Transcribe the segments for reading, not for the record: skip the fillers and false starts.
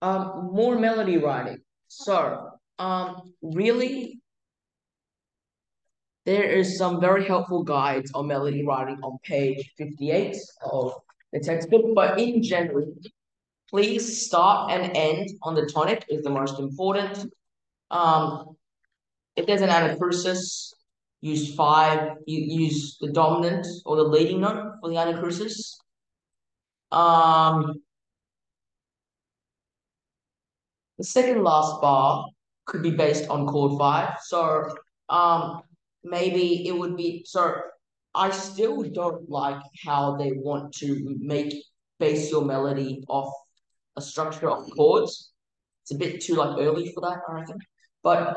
More melody writing. So, really, there is some very helpful guides on melody writing on page 58 of the textbook. But in general, please start and end on the tonic is the most important. Um, if there's an anacrusis, use the dominant or the leading note for the anacrusis. Um, the second last bar could be based on chord five. So um maybe it would be so I still don't like how they want to base your melody off a structure of chords. It's a bit too like early for that, I reckon. But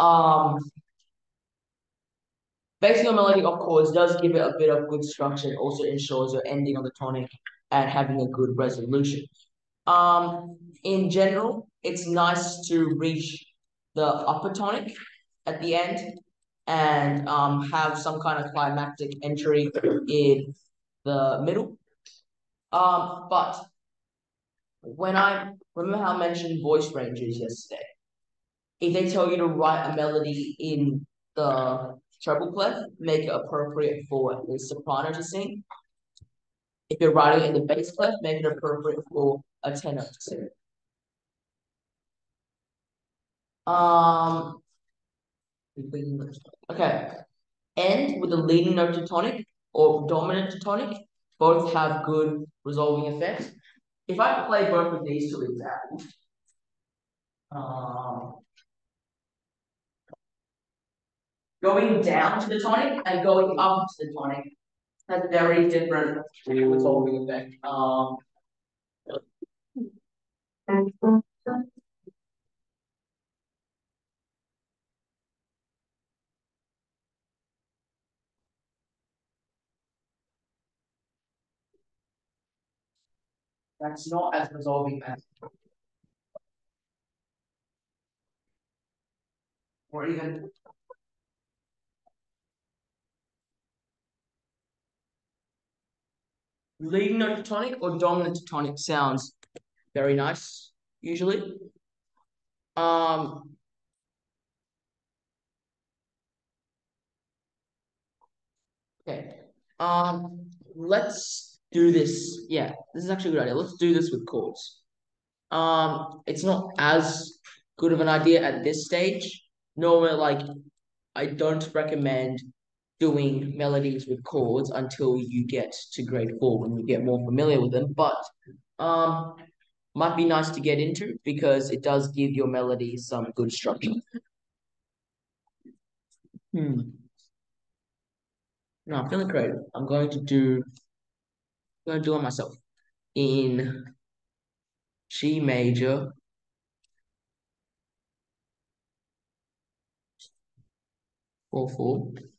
basing your melody off chords does give it a bit of good structure. It also ensures you're ending on the tonic and having a good resolution. In general, it's nice to reach the upper tonic at the end and have some kind of climactic entry in the middle. But when I remember how I mentioned voice ranges yesterday, if they tell you to write a melody in the treble clef, make it appropriate for the soprano to sing. If you're writing it in the bass clef, make it appropriate for a tenor to sing. Um, okay. End with a leading note to tonic or dominant to tonic. Both have good resolving effects. If I play both of these two examples, um, going down to the tonic and going up to the tonic has very different resolving effect. That's not as resolving as, or even leading note to tonic or dominant to tonic sounds very nice, usually. Um, okay. Let's do this. Yeah, this is actually a good idea. Let's do this with chords. It's not as good of an idea at this stage. Normally, like I don't recommend doing melodies with chords until you get to grade four when you get more familiar with them. But um, might be nice to get into because it does give your melody some good structure. No, I'm feeling creative. I'm going to do it myself in G major 4/4.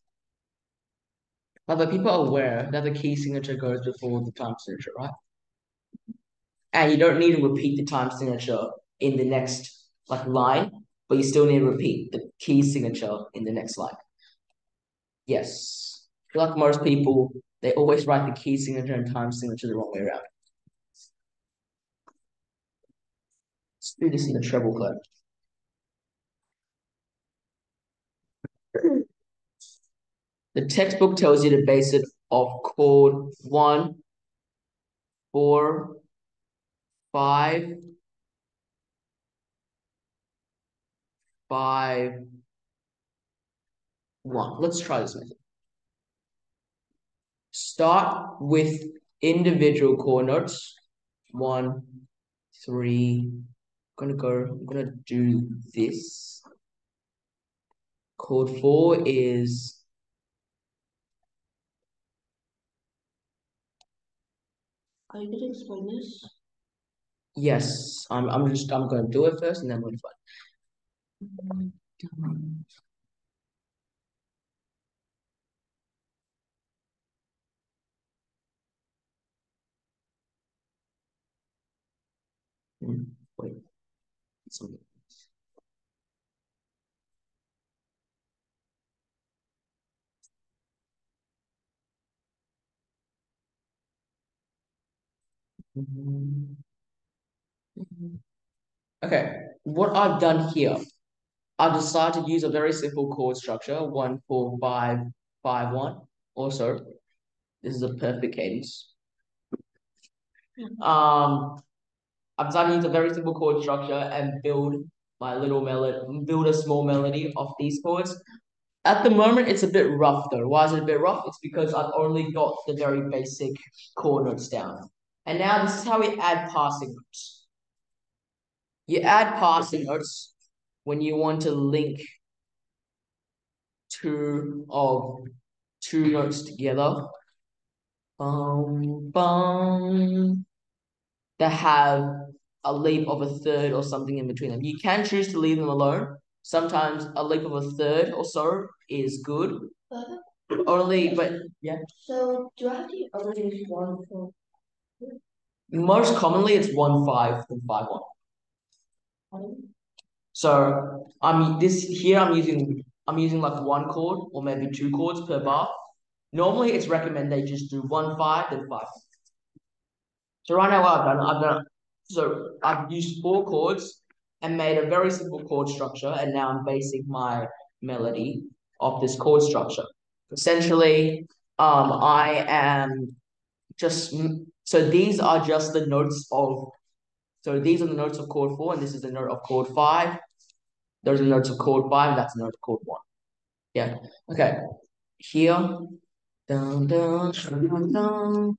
But people are aware that the key signature goes before the time signature, right? And you don't need to repeat the time signature in the next like line, but you still need to repeat the key signature in the next line. Yes. I feel like most people, they always write the key signature and time signature the wrong way around. Let's do this in the treble clef. The textbook tells you to base it off chord 1, 4, 5, 5, 1. Let's try this method. Start with individual chord notes. 1, 3. I'm gonna do this. Chord 4 is are you gonna explain this? Yes, I'm gonna do it first and then we'll find. Wait, something. Okay, what I've done here, I've decided to use a very simple chord structure, 1 4 5 5 1. Also, this is a perfect cadence. Um, I've decided to use a very simple chord structure and build my little melody, build a small melody of these chords. At the moment, it's a bit rough though. Why is it a bit rough? It's because I've only got the very basic chord notes down. And now this is how we add passing notes. You add passing notes when you want to link two notes together. Bum, that have a leap of a third or something in between them. You can choose to leave them alone. Sometimes a leap of a third or so is good. Only, but yeah. So do I have to only use one for? Most commonly, it's 1 5 and 5 1. So I'm using like one chord or maybe two chords per bar. Normally, it's recommended they just do 1 5 then 5. So right now, what I've used four chords and made a very simple chord structure, and now I'm basing my melody off this chord structure. Essentially, I am just so these are just the notes of so these are the notes of chord 4, and this is the note of chord 5. Those are the notes of chord 5, and that's the note of chord 1. Yeah. Okay. Here. Dun, dun, dun, dun, dun,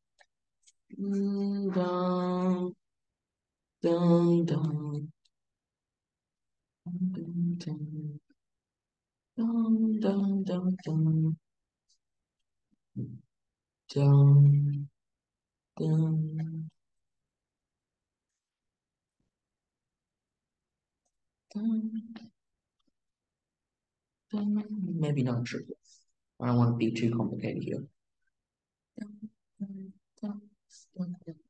dun, dun, dun, dun, dun, dun, dun, dun, dun, dun, dun, dun. Maybe not triple. I don't want to be too complicated here. Dun, dun, dun, dun, dun,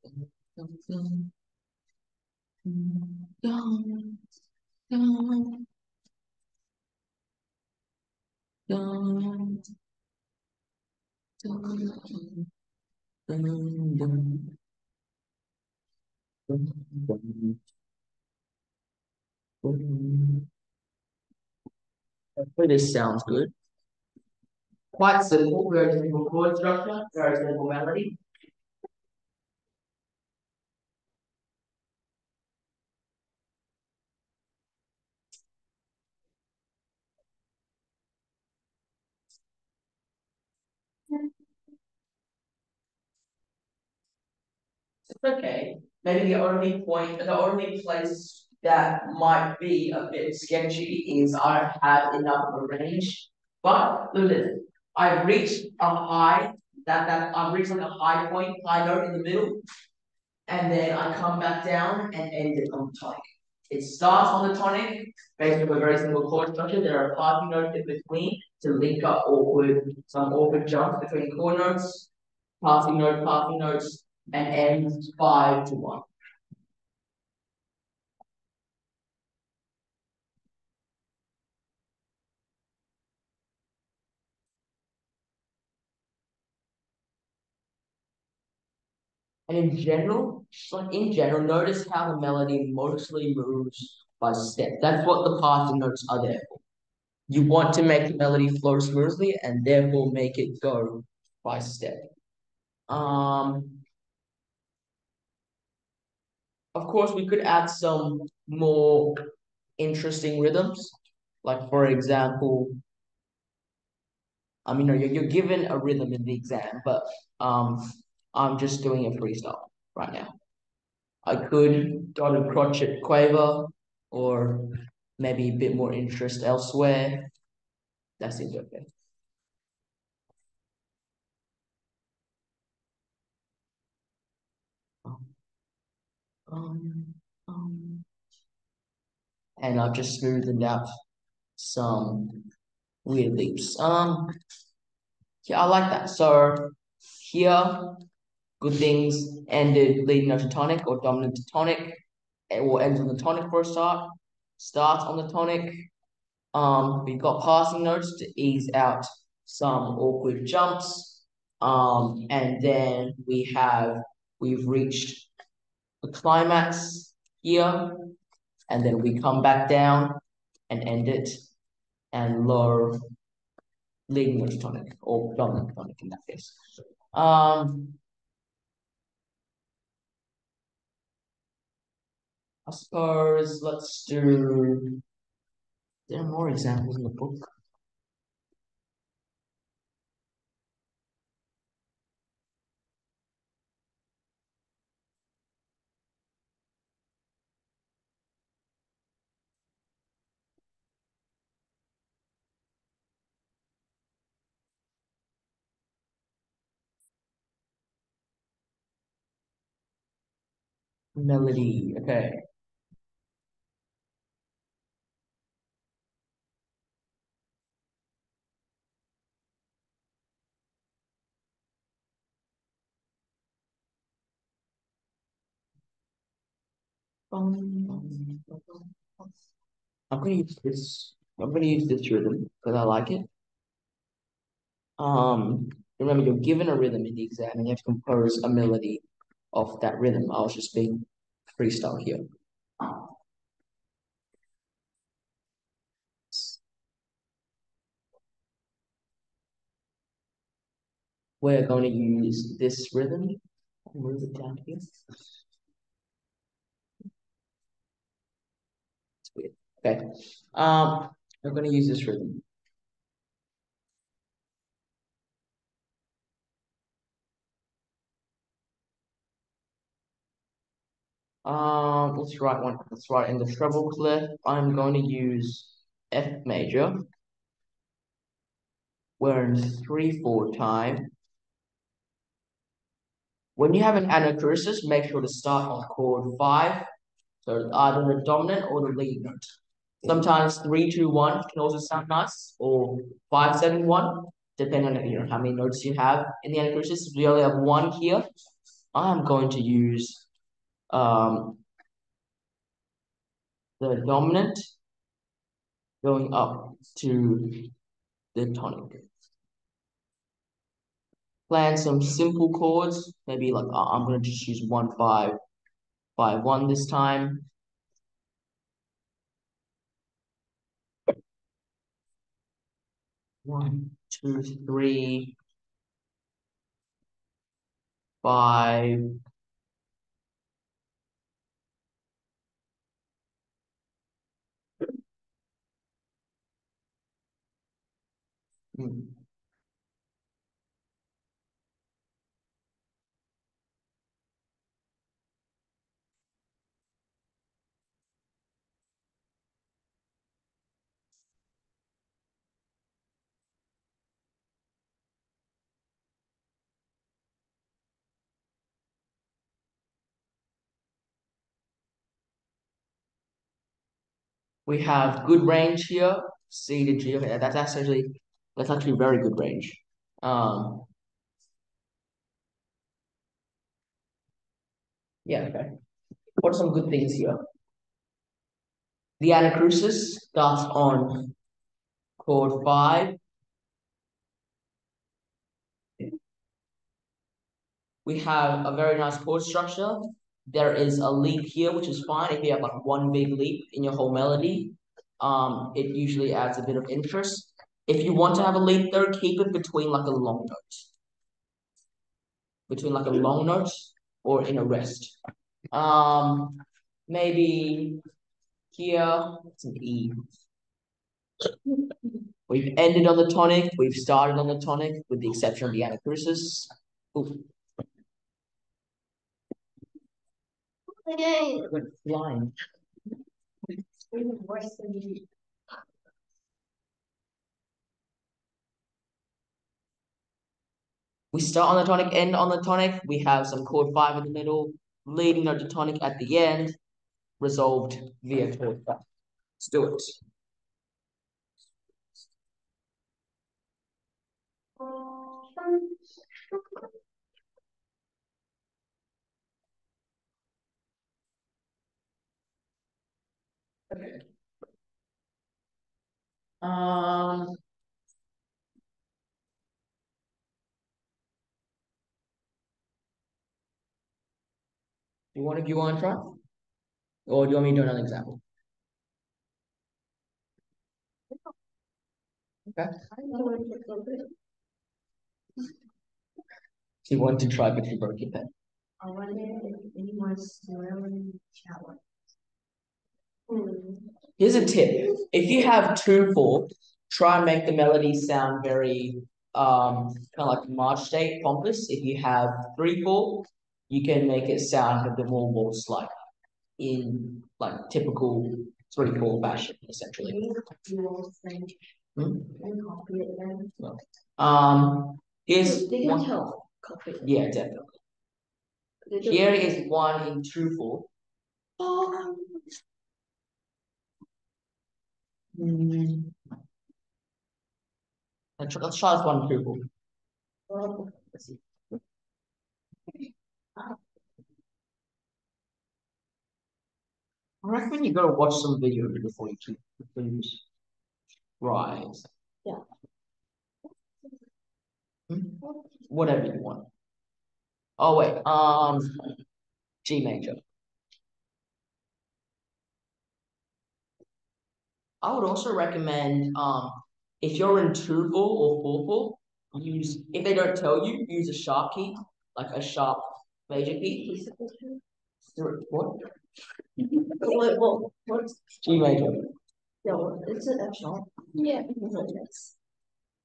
dun, dun, dun, dun, dun, dun, dun, dun, dun, dun. Hopefully this sounds good. Quite simple, very simple chord structure, very simple melody. It's okay. Maybe the only place that might be a bit sketchy is I don't have enough of a range. But look at this. I've reached a high, that I've reached like a high point, high note in the middle, and then I come back down and end it on the tonic. It starts on the tonic, based on a very simple chord structure. There are passing notes in between to link up some awkward jumps between chord notes, passing notes, and ends 5 to 1. And in general, notice how the melody mostly moves by step. That's what the passing notes are there for. You want to make the melody flow smoothly and therefore make it go by step. Um, of course, we could add some more interesting rhythms. Like, for example, you're given a rhythm in the exam, but I'm just doing a freestyle right now. I could dotted crotchet quaver or maybe a bit more interest elsewhere. That seems okay. Um, um, um, and I've just smoothed out some weird leaps. Yeah, I like that. So here, good things ended leading note to tonic or dominant to tonic, or ends on the tonic for a start, starts on the tonic. We've got passing notes to ease out some awkward jumps. And then we've reached the climax here. and then we come back down and end it, and low leading note tonic or dominant tonic in that case. I suppose let's do. There are more examples in the book. Melody. Okay. I'm gonna use this. I'm gonna use this rhythm because I like it. Um, Remember, you're given a rhythm in the exam, and you have to compose a melody of that rhythm. I was just being freestyle here. We're going to use this rhythm. Move it down here. It's weird. Okay. We're going to use this rhythm. Let's write one. Let's write in the treble clef. I'm going to use F major. We're in 3/4 time. When you have an anacrusis, make sure to start on chord 5. So either the dominant or the lead note. Sometimes 3/2/1 can also sound nice, or 5/7/1, depending on how many notes you have in the anacrusis. We only have one here. I'm going to use the dominant going up to the tonic. Plan some simple chords, maybe like I'm going to just use 1/5/5/1 this time. One, two, three, 5. Hmm. We have good range here, C to G. Okay, that's actually very good range. Um, yeah, okay. What are some good things here? The anacrusis starts on chord 5. We have a very nice chord structure. There is a leap here, which is fine if you have like one big leap in your whole melody. It usually adds a bit of interest. If you want to have a leap there, keep it between like a long note or in a rest. Um, Maybe here it's an E. We've ended on the tonic. We've started on the tonic, with the exception of the anacrusis. Ooh, it went flying. We start on the tonic, end on the tonic. We have some chord 5 in the middle, leading note to tonic at the end, resolved via chord 5. Let's do it. Okay. Um, do you want to try? Or do you want me to do another example? Okay. So you want to try but you broke your pen. I wonder if anyone's smelling shower. Here's a tip. If you have 2/4, try and make the melody sound very kind of like March date pompous. If you have 3/4, you can make it sound a bit more waltz like in like typical 3/4 fashion, essentially. Hmm? No. Here's They can one. tell. Copy it. Yeah, definitely. Here is one in 2/4. Hmm. Let's try this one in 2/4. Let's see. I reckon you gotta watch some video before you keep the films. Right. Yeah. Whatever you want. Oh wait, G major. I would also recommend if you're in 2/4 or 4/4, use if they don't tell you, use a sharp key, like a sharp major key. What? What's G major. no? It's an F sharp. Yeah.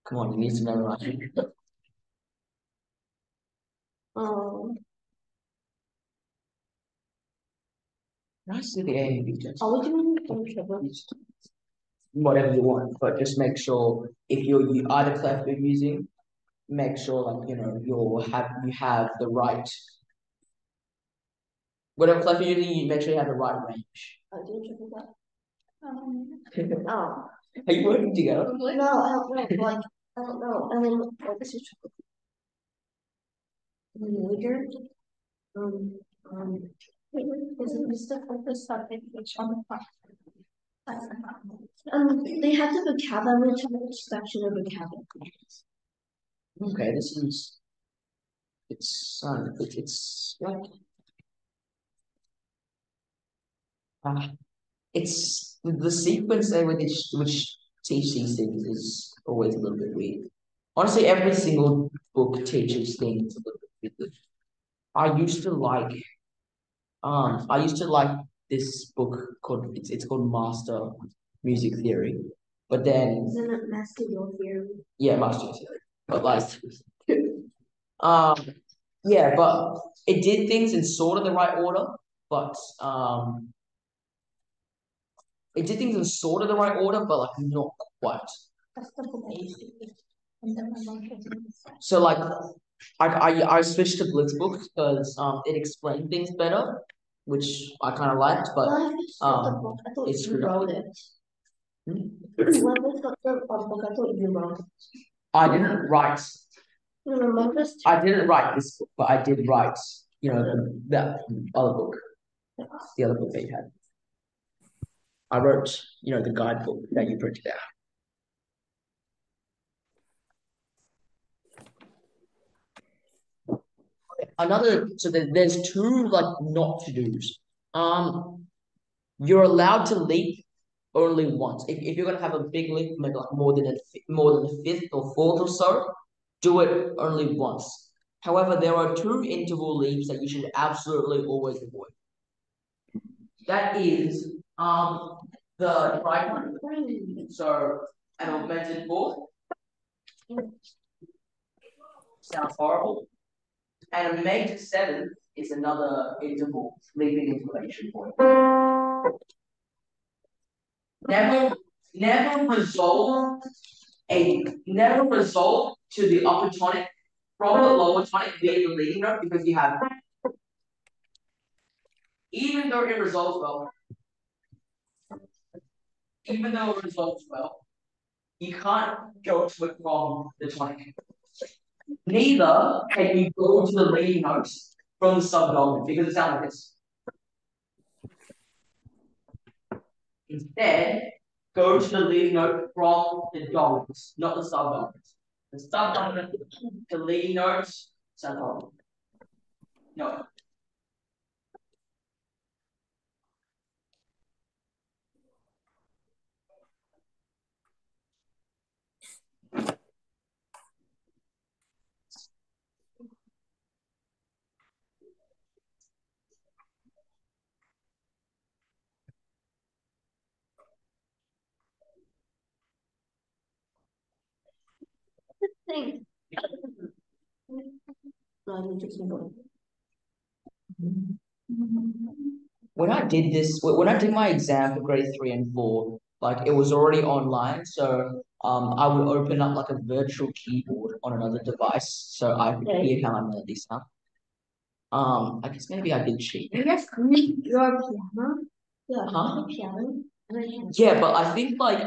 Come on, you need to memorize it. Um. Nice to the AMEB test. Are we doing Whatever you want, but just make sure if you either clef you're using, make sure like you have the right whatever clef you're using, you make sure you have the right range. I didn't triple that. Oh. Are you working together? No, I don't know. Like, I don't know. I mean, this is major. Um, isn't this the focus subject which on the part? They have the vocabulary section of vocabulary. Okay, this is it's like uh, it's the sequence there with which teach these things is always a little bit weird. Honestly, every single book teaches things a little bit weird. I used to like this book called it's called Master Music Theory. But then Isn't it master theory? yeah, Master Music Theory. But like um yeah, but it did things in sort of the right order, but it did things in sort of the right order, but like not quite. That's the basic. So like I switched to Blitz books because it explained things better, which I kind of liked, but I thought it's you screwed up. wrote it. Hmm? When we got the book, I thought you wrote it. I didn't write. You remember this? I didn't write this book, but I did write, that other book, the other book that you had. I wrote, the guidebook that you printed out. So there's two like not to do's. You're allowed to leap only once. If you're gonna have a big leap, maybe like more than a fifth or fourth or so, do it only once. However, there are two interval leaps that you should absolutely always avoid. That is the right one. So an augmented fourth sounds horrible. And a major seventh is another interval leaping information point. Never, never resolve to the upper tonic from the lower tonic via the leading note because you have, even though it resolves well, you can't go to it from the tonic. Neither can you go to the leading notes from the subdominant because it sounds like this. Instead, go to the leading note from the dominant, not the subdominant. The subdominant, the leading note, subdominant. No. thing. When I did my exam for grade 3 and 4, like it was already online, so I would open up like a virtual keyboard on another device so I could hear how my melodies sound. I guess maybe I did cheat. Yes, your piano. Yeah, Huh? piano. Yeah, but I think like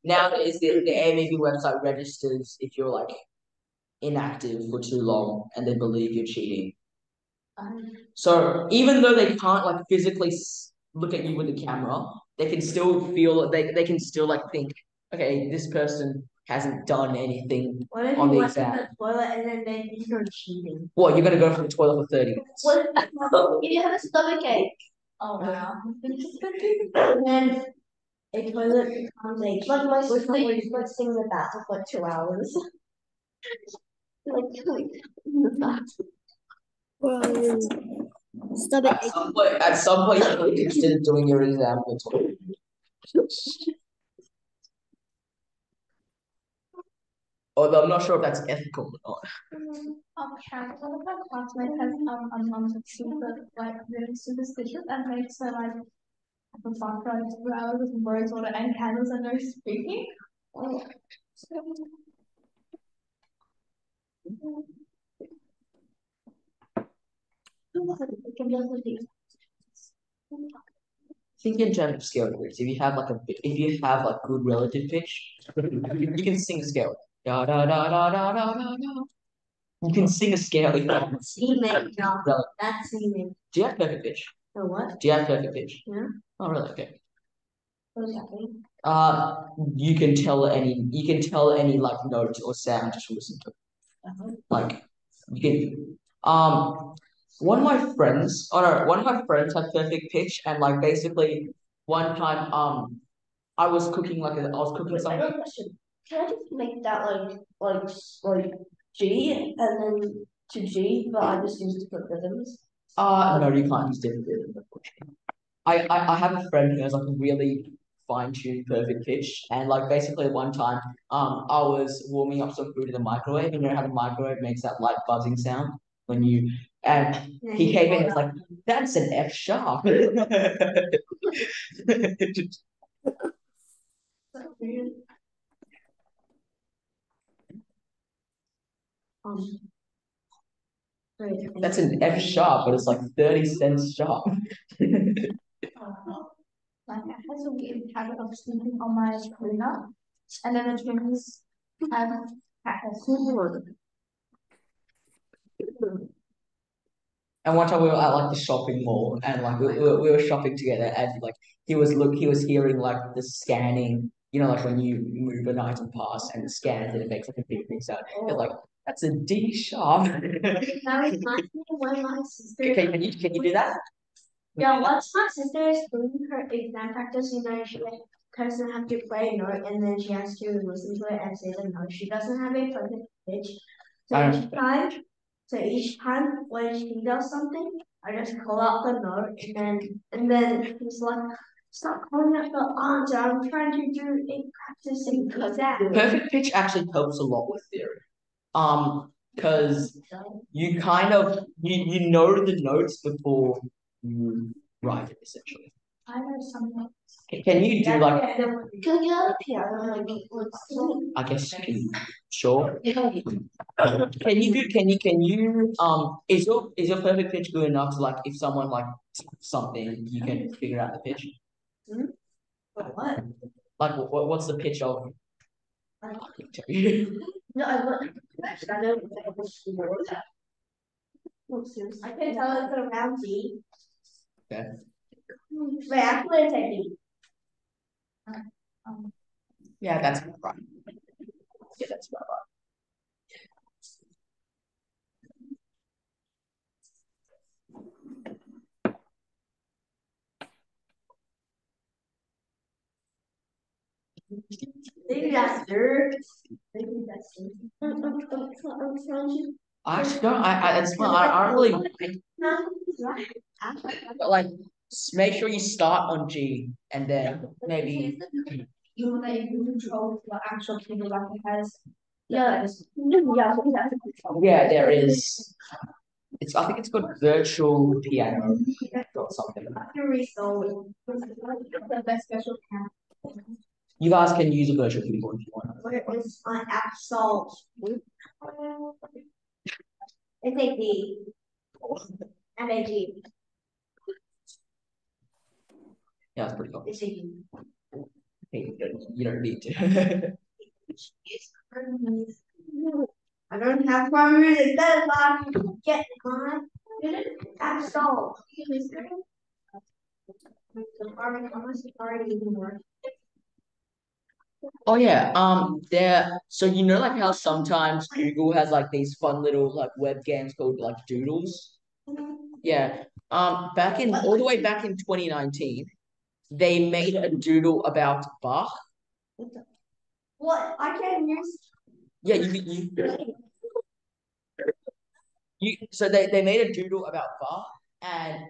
nowadays the AMEB website registers if you're like inactive for too long and they believe you're cheating. So even though they can't like physically look at you with the camera, they can still feel they can still like think, okay, this person hasn't done anything What if on you the went to exam. the toilet and then they think you're cheating? What, you're gonna go to the toilet for 30 minutes? What if you have a stomach ache? Oh wow. And then a toilet becomes a like my sister was sitting in the bathroom for 2 hours. Like in the bathroom. Stomach ache. At some point, you're interested in doing your exam on the toilet. Although I'm not sure if that's ethical or not. Okay, one of my classmates has super like really superstitious and makes her like the fuck for like 2 hours with rose water and candles and no speaking. Oh. Think in terms of scale words. If you have like good relative pitch, you can sing a scale. Da da da da da da da da. You can sing a scale. C major. No, that's C major. Do you have perfect pitch? The what? Do you have perfect pitch? Yeah. Oh, really? Okay. What does that mean? You can tell any like note or sound just from listening to it. Like you can one of my friends had perfect pitch and like basically one time I was cooking I was cooking Wait, I something. have a question. Can I just make that like G and then to G, but I just use different rhythms? No, you can't use different rhythms, unfortunately. I have a friend who has like a really fine-tuned perfect pitch, and like basically one time, I was warming up some food in the microwave, and you know how the microwave makes that light buzzing sound when you, and he came in and was like, "That's an F sharp." Um, That's an F sharp, but it's like 30 cents sharp. Like I had a weird habit of sleeping on my cleaner, and then the twins had a super. And one time we were at like the shopping mall, and like we were shopping together, and like he was hearing like the scanning, you know, like when you move an item past and it scans and it makes like a big sound. It's like that's a D sharp. That reminds me when my sister. Can you do that? Yeah, once my sister is doing her exam practice, she doesn't have to play a note and then she has to listen to it and say the note. She doesn't have a perfect pitch. So each time when she does something, I just call out the note and then she's like, stop calling out the answer. I'm trying to do a practicing exam. Perfect pitch actually helps a lot with theory. Because you kind of you know the notes before you write it essentially. I know something. Can you do like? Can you get a piano? I guess you can. Sure. Can you is your perfect pitch good enough to like if someone like something you can figure out the pitch? Hmm? What? Like what's the pitch of? No, I want. I know. I can tell it's around G. Okay. Wait, actually, it's a D. Yeah, that's right. Yeah, that's about right. Maybe that's dirt. Maybe that's dirt. I'm trying to. I actually don't. I don't really but like make sure you start on G and then maybe You want to control what actual keyboard has. Yeah, Yeah, there is. I think it's called virtual piano or something like that. You guys can use a virtual keyboard if you want. Where is my absol? It's a D. MAG. Yeah, it's pretty cool. It's a D. Hey, you don't need to. I don't have my music. That's why I get on. Absol. Oh yeah, there. So you know, like how sometimes Google has like these fun little like web games called like Doodles. Yeah. Back in all the way back in 2019, they made a doodle about Bach. What? I can't use. Yeah, so they made a doodle about Bach, and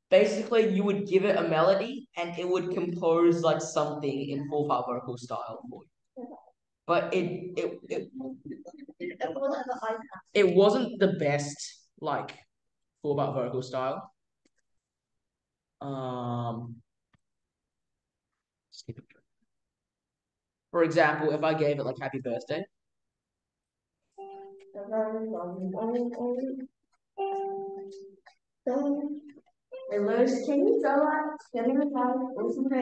basically you would give it a melody and it would compose like something in full part vocal style for you. But it wasn't the best like full part vocal style. Um for example, if I gave it like happy birthday.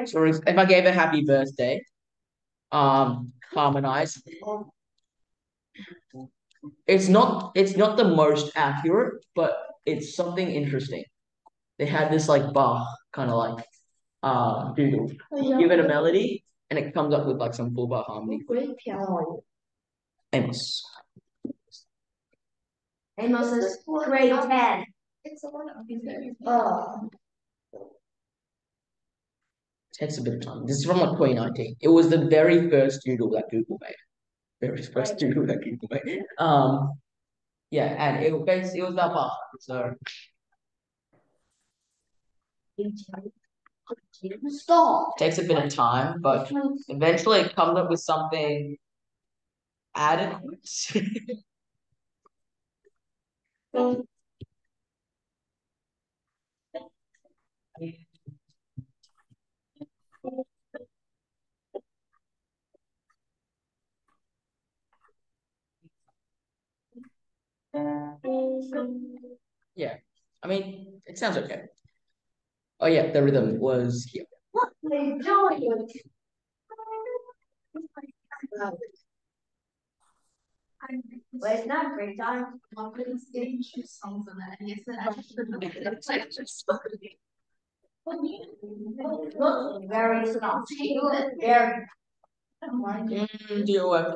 So if I gave it happy birthday, harmonize. It's not the most accurate, but it's something interesting. They had this like Bach kind of like doodle. Give it a melody and it comes up with like some full bar harmony. Amos. Amos is grade 10. Oh. Takes a bit of time. This is from like 2019. It was the very first doodle that Google made. Very first doodle that Google made. Yeah, and it was that Bach. So Stop. takes a bit of time, but eventually it comes up with something adequate. Yeah, I mean, it sounds okay. Oh yeah, the rhythm was here. What they doing? Well, it's not great time. Very soft. Very. Deal with.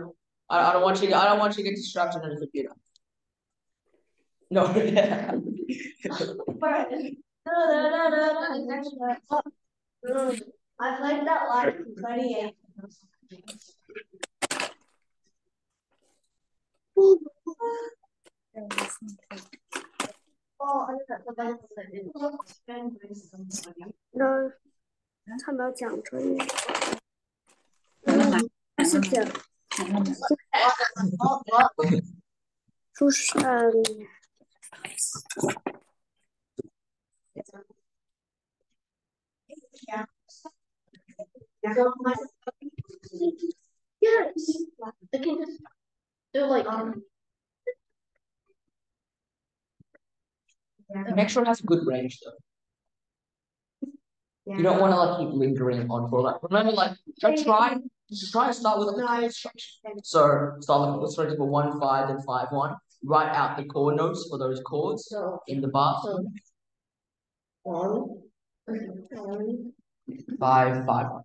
I don't want you. I don't want you to get distracted on the computer. No. I played that live in 28. No，他们要讲专业，是讲就是Yes. They can just do like Make sure it has good range though. You don't want to like keep lingering on for that. Remember, like try to start with like a chord structure. So start with let's for example 1 5 then 5 1. Write out the chord notes for those chords in the bar. 5 5 1.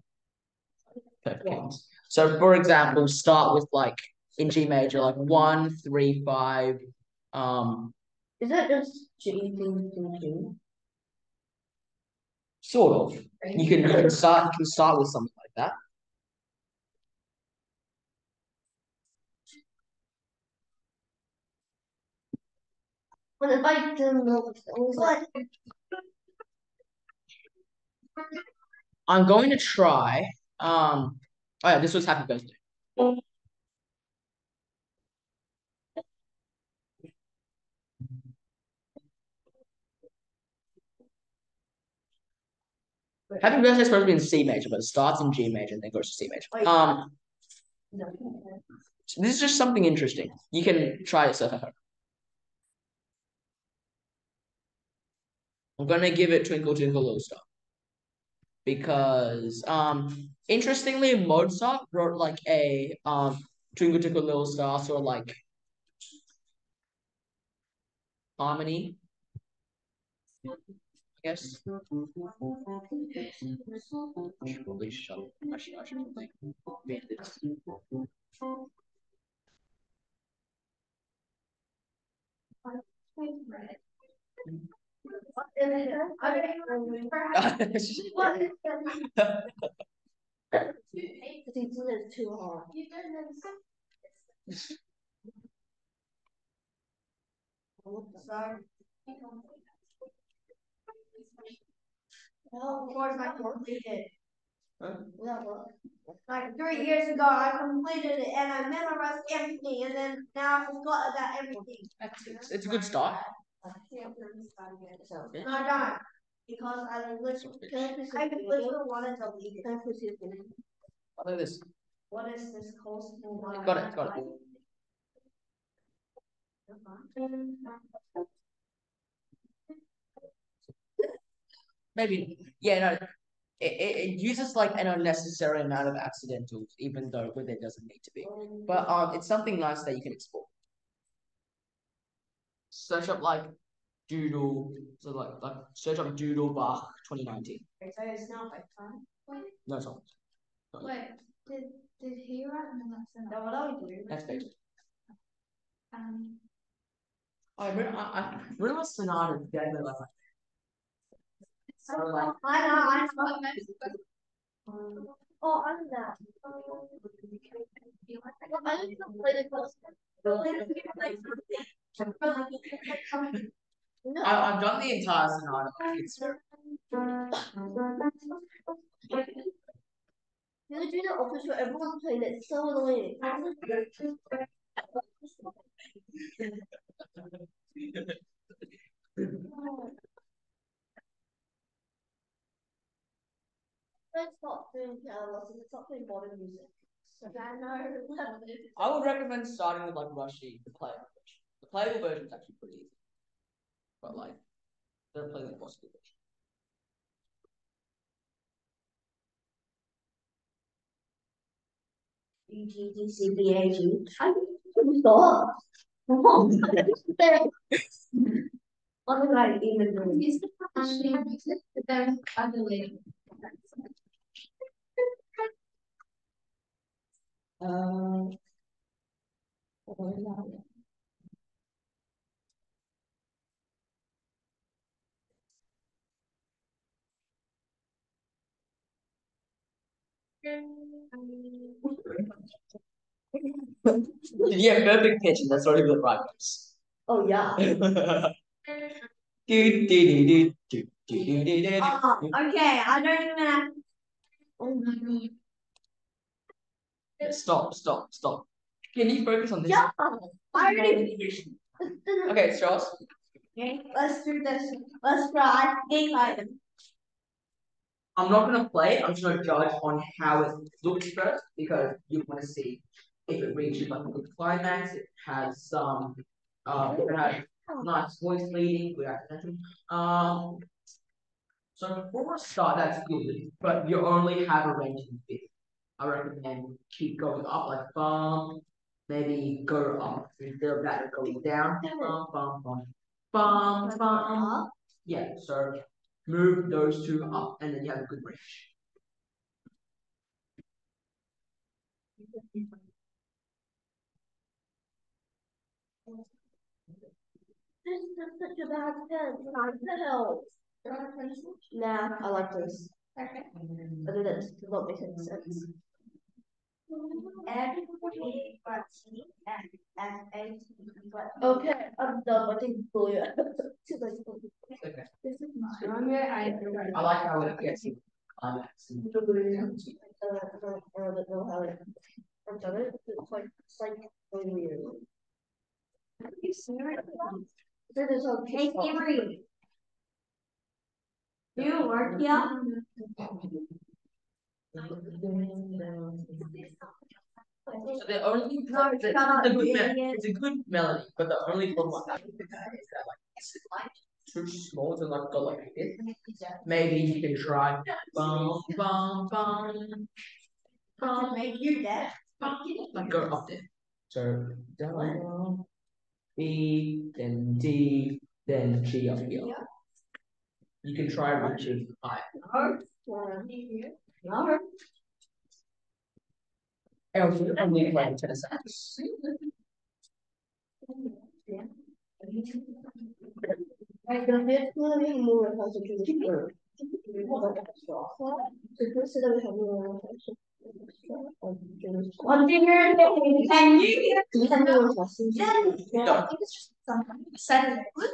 Perfect. So for example, start with like in G major, like 1 3 5. Is that just G? Sort of. You can start with something like that. What if I do what? I'm going to try. Oh yeah, this was happy birthday. Happy Birthday is supposed to be in C major, but it starts in G major and then goes to C major. This is just something interesting. You can try yourself at home. I'm gonna give it Twinkle Twinkle Little Star because interestingly Mozart wrote like a Twinkle Twinkle Little Star sort of like harmony, I guess. I should probably shut. Actually, I should probably ban this. It's too hard. Sorry. Well, of course, I completed. Like 3 years ago, I completed it and I memorized everything, and then now I forgot about everything. It's a good start. No, I don't. Because I literally wanted to leave it. Look at this. What is this course? Got it, got it. Maybe, yeah, no. It uses like an unnecessary amount of accidentals, even though where there doesn't need to be. But it's something nice that you can explore. Search up like Doodle, so like search up Doodle Bach 2019. So it's not like time. No, it's not. Wait, did he write? No, what are we doing? That's better. I realized Sonata is definitely like so like I know. Oh, I'm that. I don't even play the course. I've done the entire Sonata. It's You do the office where everyone's playing it, it's so annoying. Let's stop doing piano lessons, stop doing modern music. I know. I would recommend starting with like Rushy, the playable version. The playable version is actually pretty easy. But like they're playing the possible version. UGDCBAG. Stop. What did I even do? Is the actually music that they're ugly? Yeah, perfect pitch, and that's not even the right notes. Oh yeah. Okay, Okay, I don't even have. Oh my god. Stop. Can you focus on this? Yeah. I already. Okay, Charles. Okay, let's do this. Let's try game item. I'm not gonna play it. I'm just gonna judge on how it looks first because you want to see if it reaches like a good climax. It has some, if it has nice voice leading, good accent. So before I start, that's good, but you only have a range in fifth. I recommend keep going up like bum, maybe go up instead of that going down. Bum. Yeah, so move those two up and then you have a good range. This is such a bad pen. What the hell? Nah, I like this. Okay. I do this. Does not make any sense. Okay, I'm done. I think blue. Okay. This is I like how it gets you climax. I don't know how I've done it. It's like really weird. You see it? This is okay. Do you work here? So the only it's a good melody, but the only problem I have with that is that it's like too small to go like this. Maybe you can try bum bum bum bum. Make your death. Like go up there. So down, B, then D, then G up here. You can try reaching higher. And we play tennis apps. One finger and you look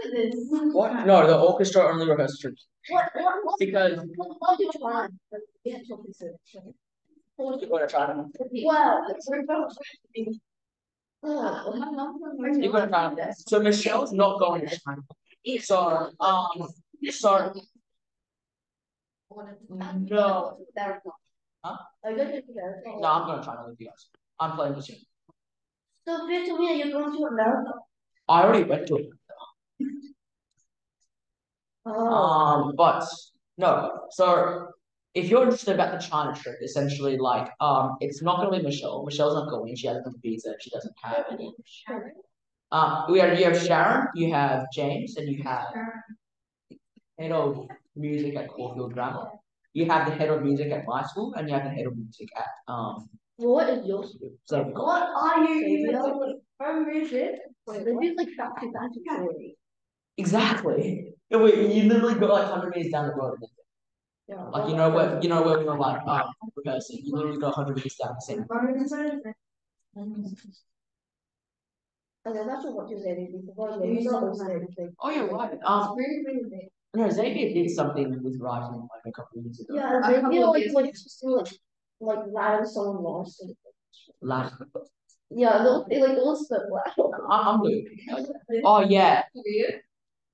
at this. What? No, the orchestra only rehearses troops. Because You're you're gonna try them. You're gonna try them. So Michelle's not going to try them. So so no. Huh? No, I'm gonna try them with you guys. I'm playing with you. So please tell me that you're going to America. I already went to it. But no. So if you're interested about the China trip, essentially, like, it's not gonna be Michelle. Michelle's not going. She hasn't a visa. She doesn't have any. You have Sharon, you have James, and you have head of music at Caulfield Grammar. You have the head of music at my school, and you have the head of music at What is your school? Xavier. What are you from music? Wait, they do like back to story. Exactly. You literally got like 100 meters down the road. Yeah. Like you know where we were like rehearsing. You literally got 100 meters down the same. And then that's what you said before. Maybe not also anything. Oh yeah, right. No, Xavier did something with writing like a couple of years ago. Yeah, I feel like just like loud someone lost it. Last. Yeah, it was so loud. I'm Luke. Oh yeah.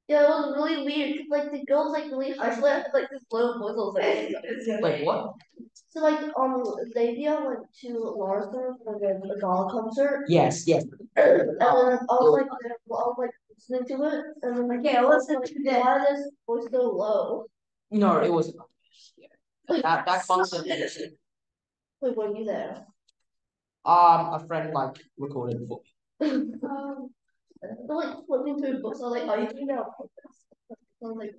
Yeah, it was really weird. Like the girls like really harsh, like this little voice was Like what? So like Xavier went to Larson for the gala concert. Yes, yes. And then I was like listening to it, and then like, yeah, listen to this. Why is this voice so low? No, it wasn't. That concert. Wait, were you there? A friend like recorded it for me. So like flipping through books, I was like, oh, you can know. I was like,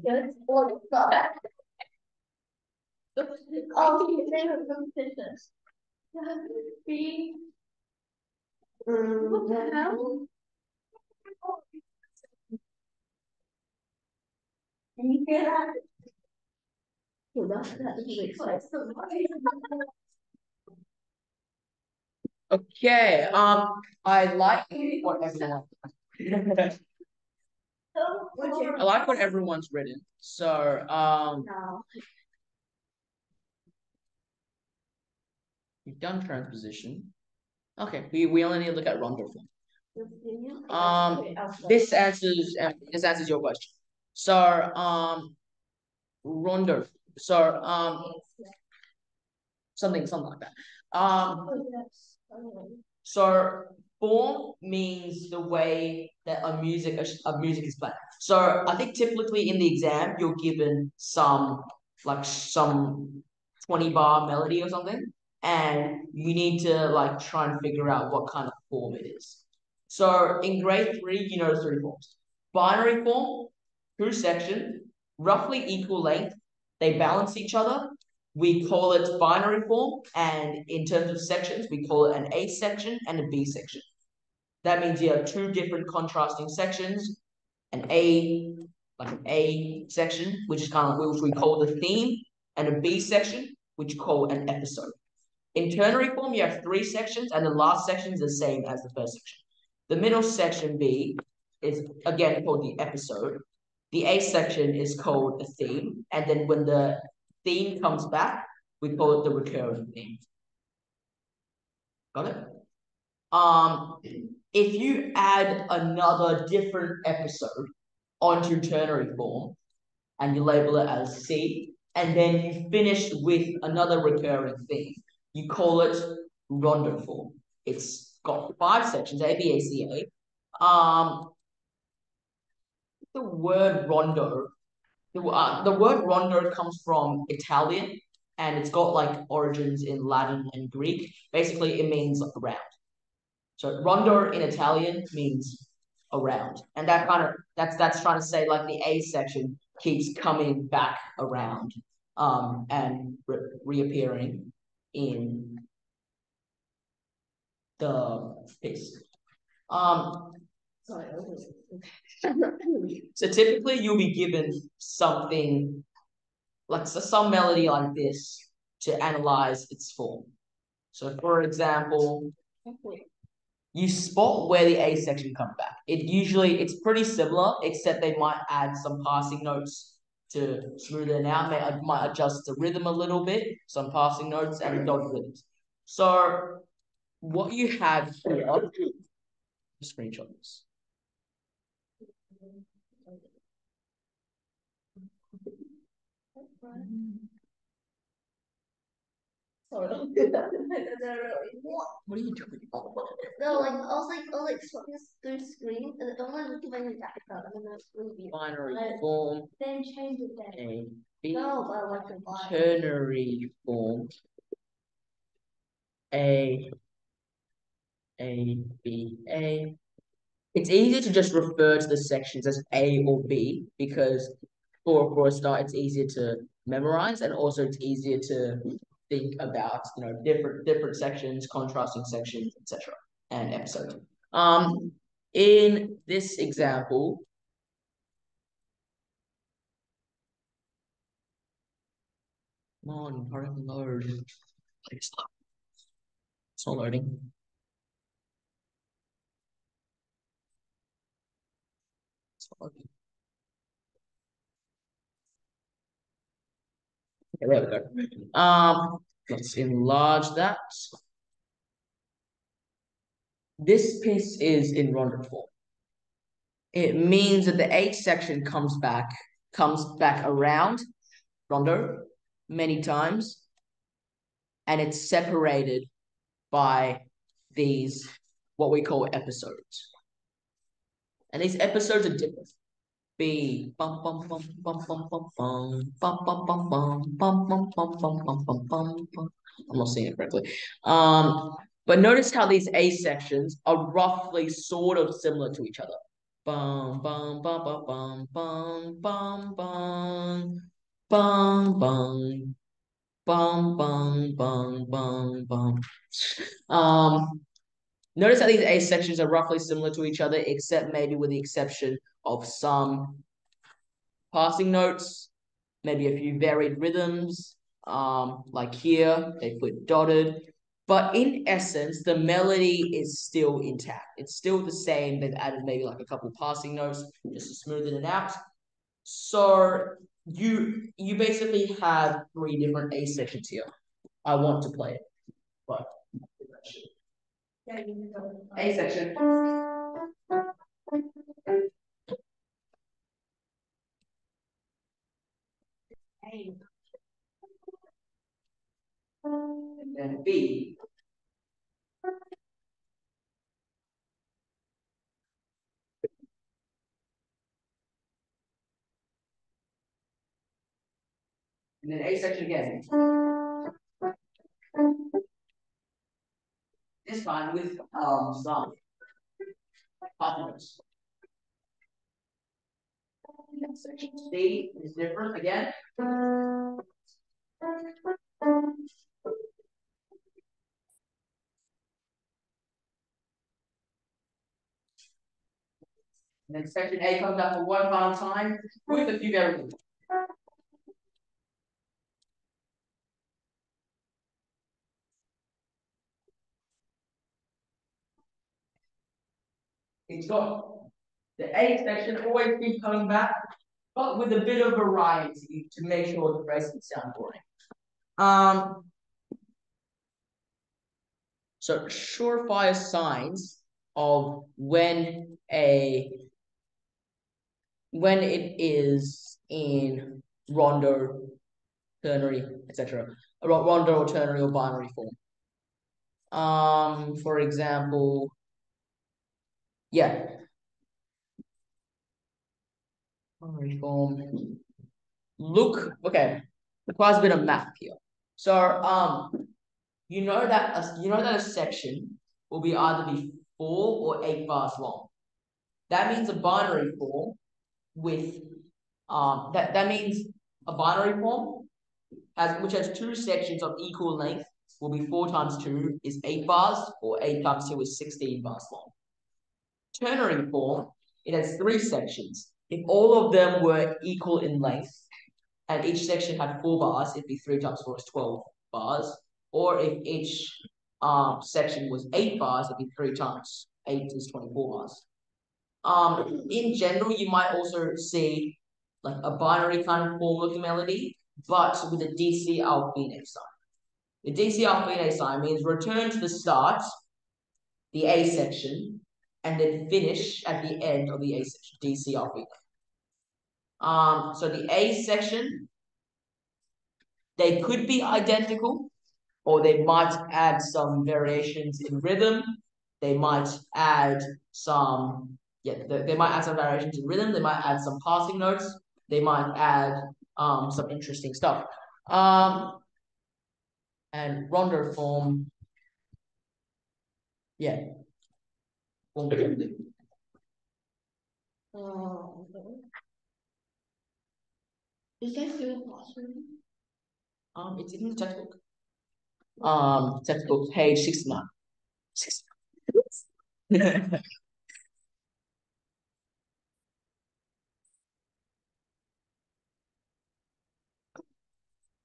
good. Well, stop. Oh, you say her competitions. What the hell? Can you hear that? Oh, that makes sense. Okay. I like what everyone. I like what everyone's written. So you've done transposition. Okay, we only need to look at rondo form. This answers your question. So rondo. So something like that. So form means the way that a music is played. So I think typically in the exam you're given some 20-bar melody or something, and you need to like try and figure out what kind of form it is. So in grade 3, you know 3 forms. Binary form, 2 sections, roughly equal length, they balance each other. We call it binary form, and in terms of sections, we call it an A section and a B section. That means you have 2 different contrasting sections, an A section, which is which we call the theme, and a B section, which you call an episode. In ternary form, you have 3 sections, and the last section is the same as the first section. The middle section B is again called the episode. The A section is called the theme, and then when the theme comes back, we call it the recurring theme. Got it? if you add another different episode onto ternary form and you label it as C, and then you finish with another recurring theme, you call it rondo form. It's got 5 sections, A, B, A, C, A. The word rondo, the word rondo comes from Italian, and it's got like origins in Latin and Greek. Basically, it means like around. So rondo in Italian means around, and that's trying to say like the A section keeps coming back around, and reappearing in the piece. Sorry. So typically you'll be given something like some melody like this to analyze its form. So for example, you spot where the A section comes back. It's pretty similar, except they might add some passing notes to smooth it out. Might adjust the rhythm a little bit, some passing notes and dodge rhythms. So what you have here, screenshot this. Sorry. What are you doing? No, like I was like swapping through screen, and I wanted to give my background, and then it's really beautiful. Binary form. Then change it then. A, B, No, but I want to buy. ternary form. A, B, A. It's easier to just refer to the sections as A or B because for a start, it's easier to memorize, and also it's easier to think about, different sections, contrasting sections, etc., and episodes. In this example, come on, hurry up and load. Please load. It's not loading. It's not loading. Okay, there we go. Let's enlarge that. This piece is in rondo form. It means that the H section comes back around rondo many times, and it's separated by these what we call episodes. And these episodes are different. B bum bum bum bum bum bum bum bum bum bum bum bum bum bum bum bum bum bum bum. I'm not saying it correctly. But notice how these A sections are roughly sort of similar to each other. Bum bum bum bum bum bum bum bum bum bum bum bum bum bum bum. Notice how these A sections are roughly similar to each other, except maybe with the exception of some passing notes, maybe a few varied rhythms, like here, they put dotted. But in essence, the melody is still intact. It's still the same. They've added maybe like a couple passing notes just to smoothen it out. So you basically have 3 different A sections here. I want to play it, but A section. And then B. And then A section again. This time with some partners. Section C is different again. And then section A comes up for one final time with a few variables. It's got the A section always keeps coming back, but with a bit of variety to make sure the phrase doesn't sound boring. So surefire signs of when it is in rondo, ternary, etc. Rondo or ternary or binary form. For example, yeah, binary form. Look, okay, requires a bit of math here. So, you know that a section will be either be 4 or 8 bars long. That means a binary form with that means a binary form which has two sections of equal length will be 4 times 2 is 8 bars, or 8 times 2 is 16 bars long. Ternary form, it has 3 sections. If all of them were equal in length, and each section had 4 bars, it'd be 3 times 4 is 12 bars. Or if each section was 8 bars, it'd be 3 times 8 is 24 bars. In general, you might also see like a binary kind of form looking melody, but with a DC alpine sign. The DC alpine sign means return to the start, the A section, and then finish at the end of the A section, DC alpine. So the A section, they could be identical, or they might add some variations in rhythm. They might add some, they might add some variations in rhythm. They might add some passing notes. They might add some interesting stuff. And rondo form, yeah. Okay. Is that your classroom? It's in the textbook. Textbook page 69.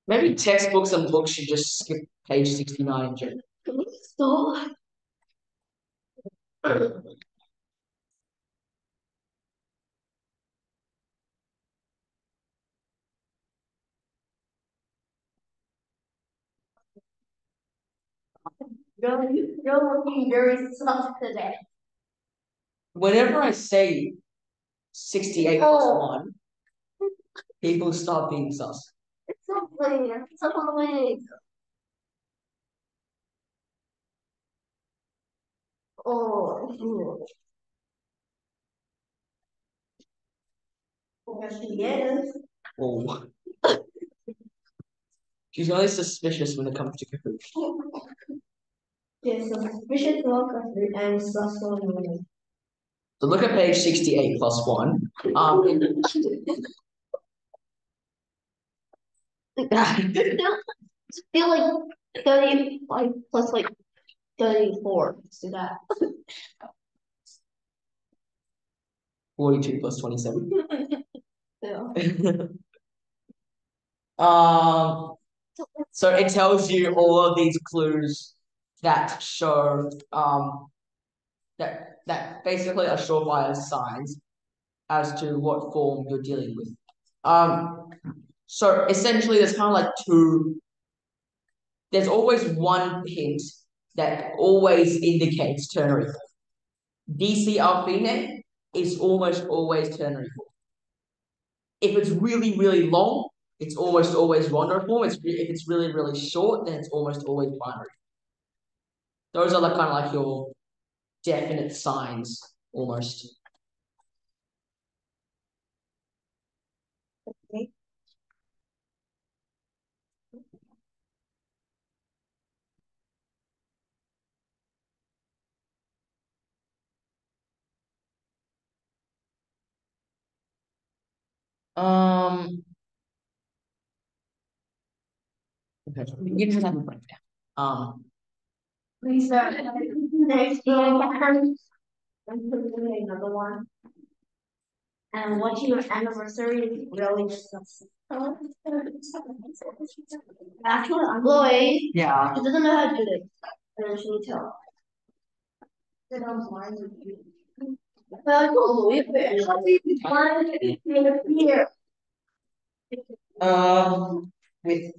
Maybe textbooks and books should just skip page 69 in general. Can we stop? You're looking very soft today. Whenever I say 68 plus 1, people start being sus. It's so funny. It's so funny. Oh. Yes, she is. Oh. She's really suspicious when it comes to Kahoot. Yes, so suspicious welcome and successful. So look at page 68 plus 1. Feel like 30 like plus like 34. Let's do that. 42 plus 27. Yeah. So it tells you all of these clues that show that basically are surefire signs as to what form you're dealing with. So essentially there's kind of like there's always one hint that always indicates ternary form. DC alpine is almost always ternary form. If it's really, really long, it's almost always rondo form. If it's really, really short, then it's almost always binary. Those are kind of like your definite signs, almost. Okay. Okay, you just have a breakdown. Please, next year, another one. And watching your anniversary is really just actually, I'm Lloyd. Yeah. He doesn't know how to do this. And she needs help. Well, I told Lloyd, but here. With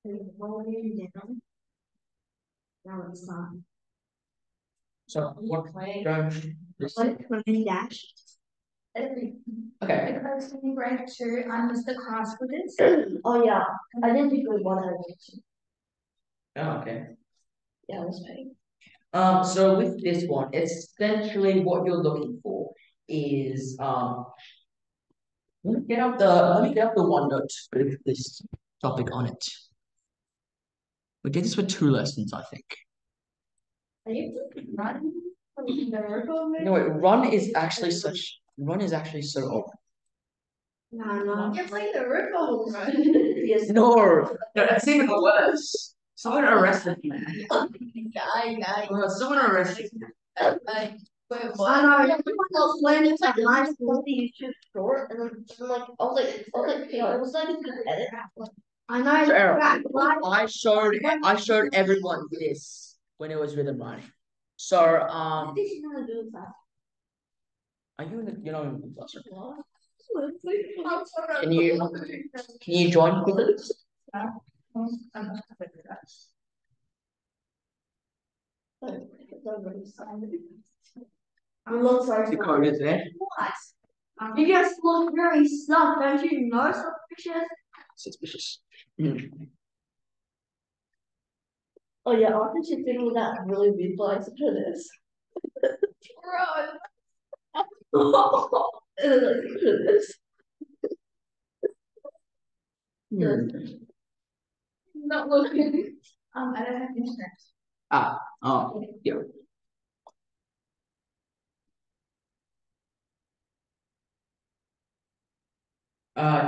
Now it's not. So what? Dash. Okay. Because we rank 2, I missed the class for this. Oh yeah, I didn't do good one. Oh, okay. Yeah, I was paid. So with this one, essentially what you're looking for is let me get up the OneNote with this topic on it. We did this for 2 lessons, I think. Are you running? No, wait, run is actually so old. No. It's like the Urkel run. Yes. No, it's even worse. Someone arrested me. Guy. Someone arrested me. Wait, what? I know. When it's like my school, the YouTube short, and then like I was like, it was like a good edit. I know. So, Aaron, I showed everyone this when it was rhythm writing. So What did you want to do with that? are you in the in the classroom? Can you join with us? Looks like The code is there. What? You guys look very stuck, don't you know suspicious? Suspicious. Oh yeah, I think she's thinking that really weird place for this. This. Not looking. I don't have internet. Yeah.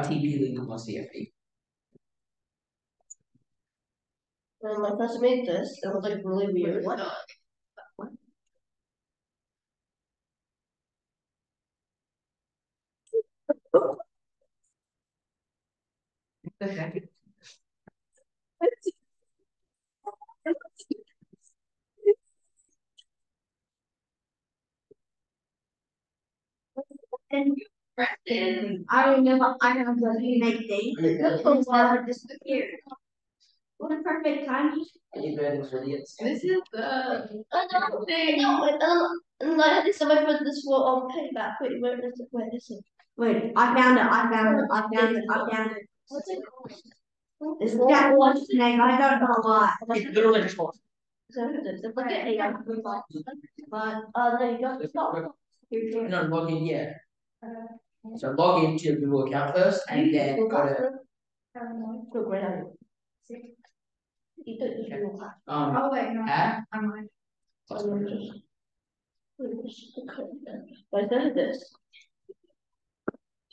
TP legal plus CFE. When I first made this, it was like really weird. What? The heck? And I remember I have the make date. It's never disappeared. What a perfect time. This is the thing. And I had this somewhere for this for payback. Wait, this is. Wait, I found it. What's it called? It's that what's the name? I don't know why. It's literally just one. So look at it. But there you go. Stop. No, log in, yeah. So log into your Google account first and then go to Good, great idea. oh wait, no. app. But this.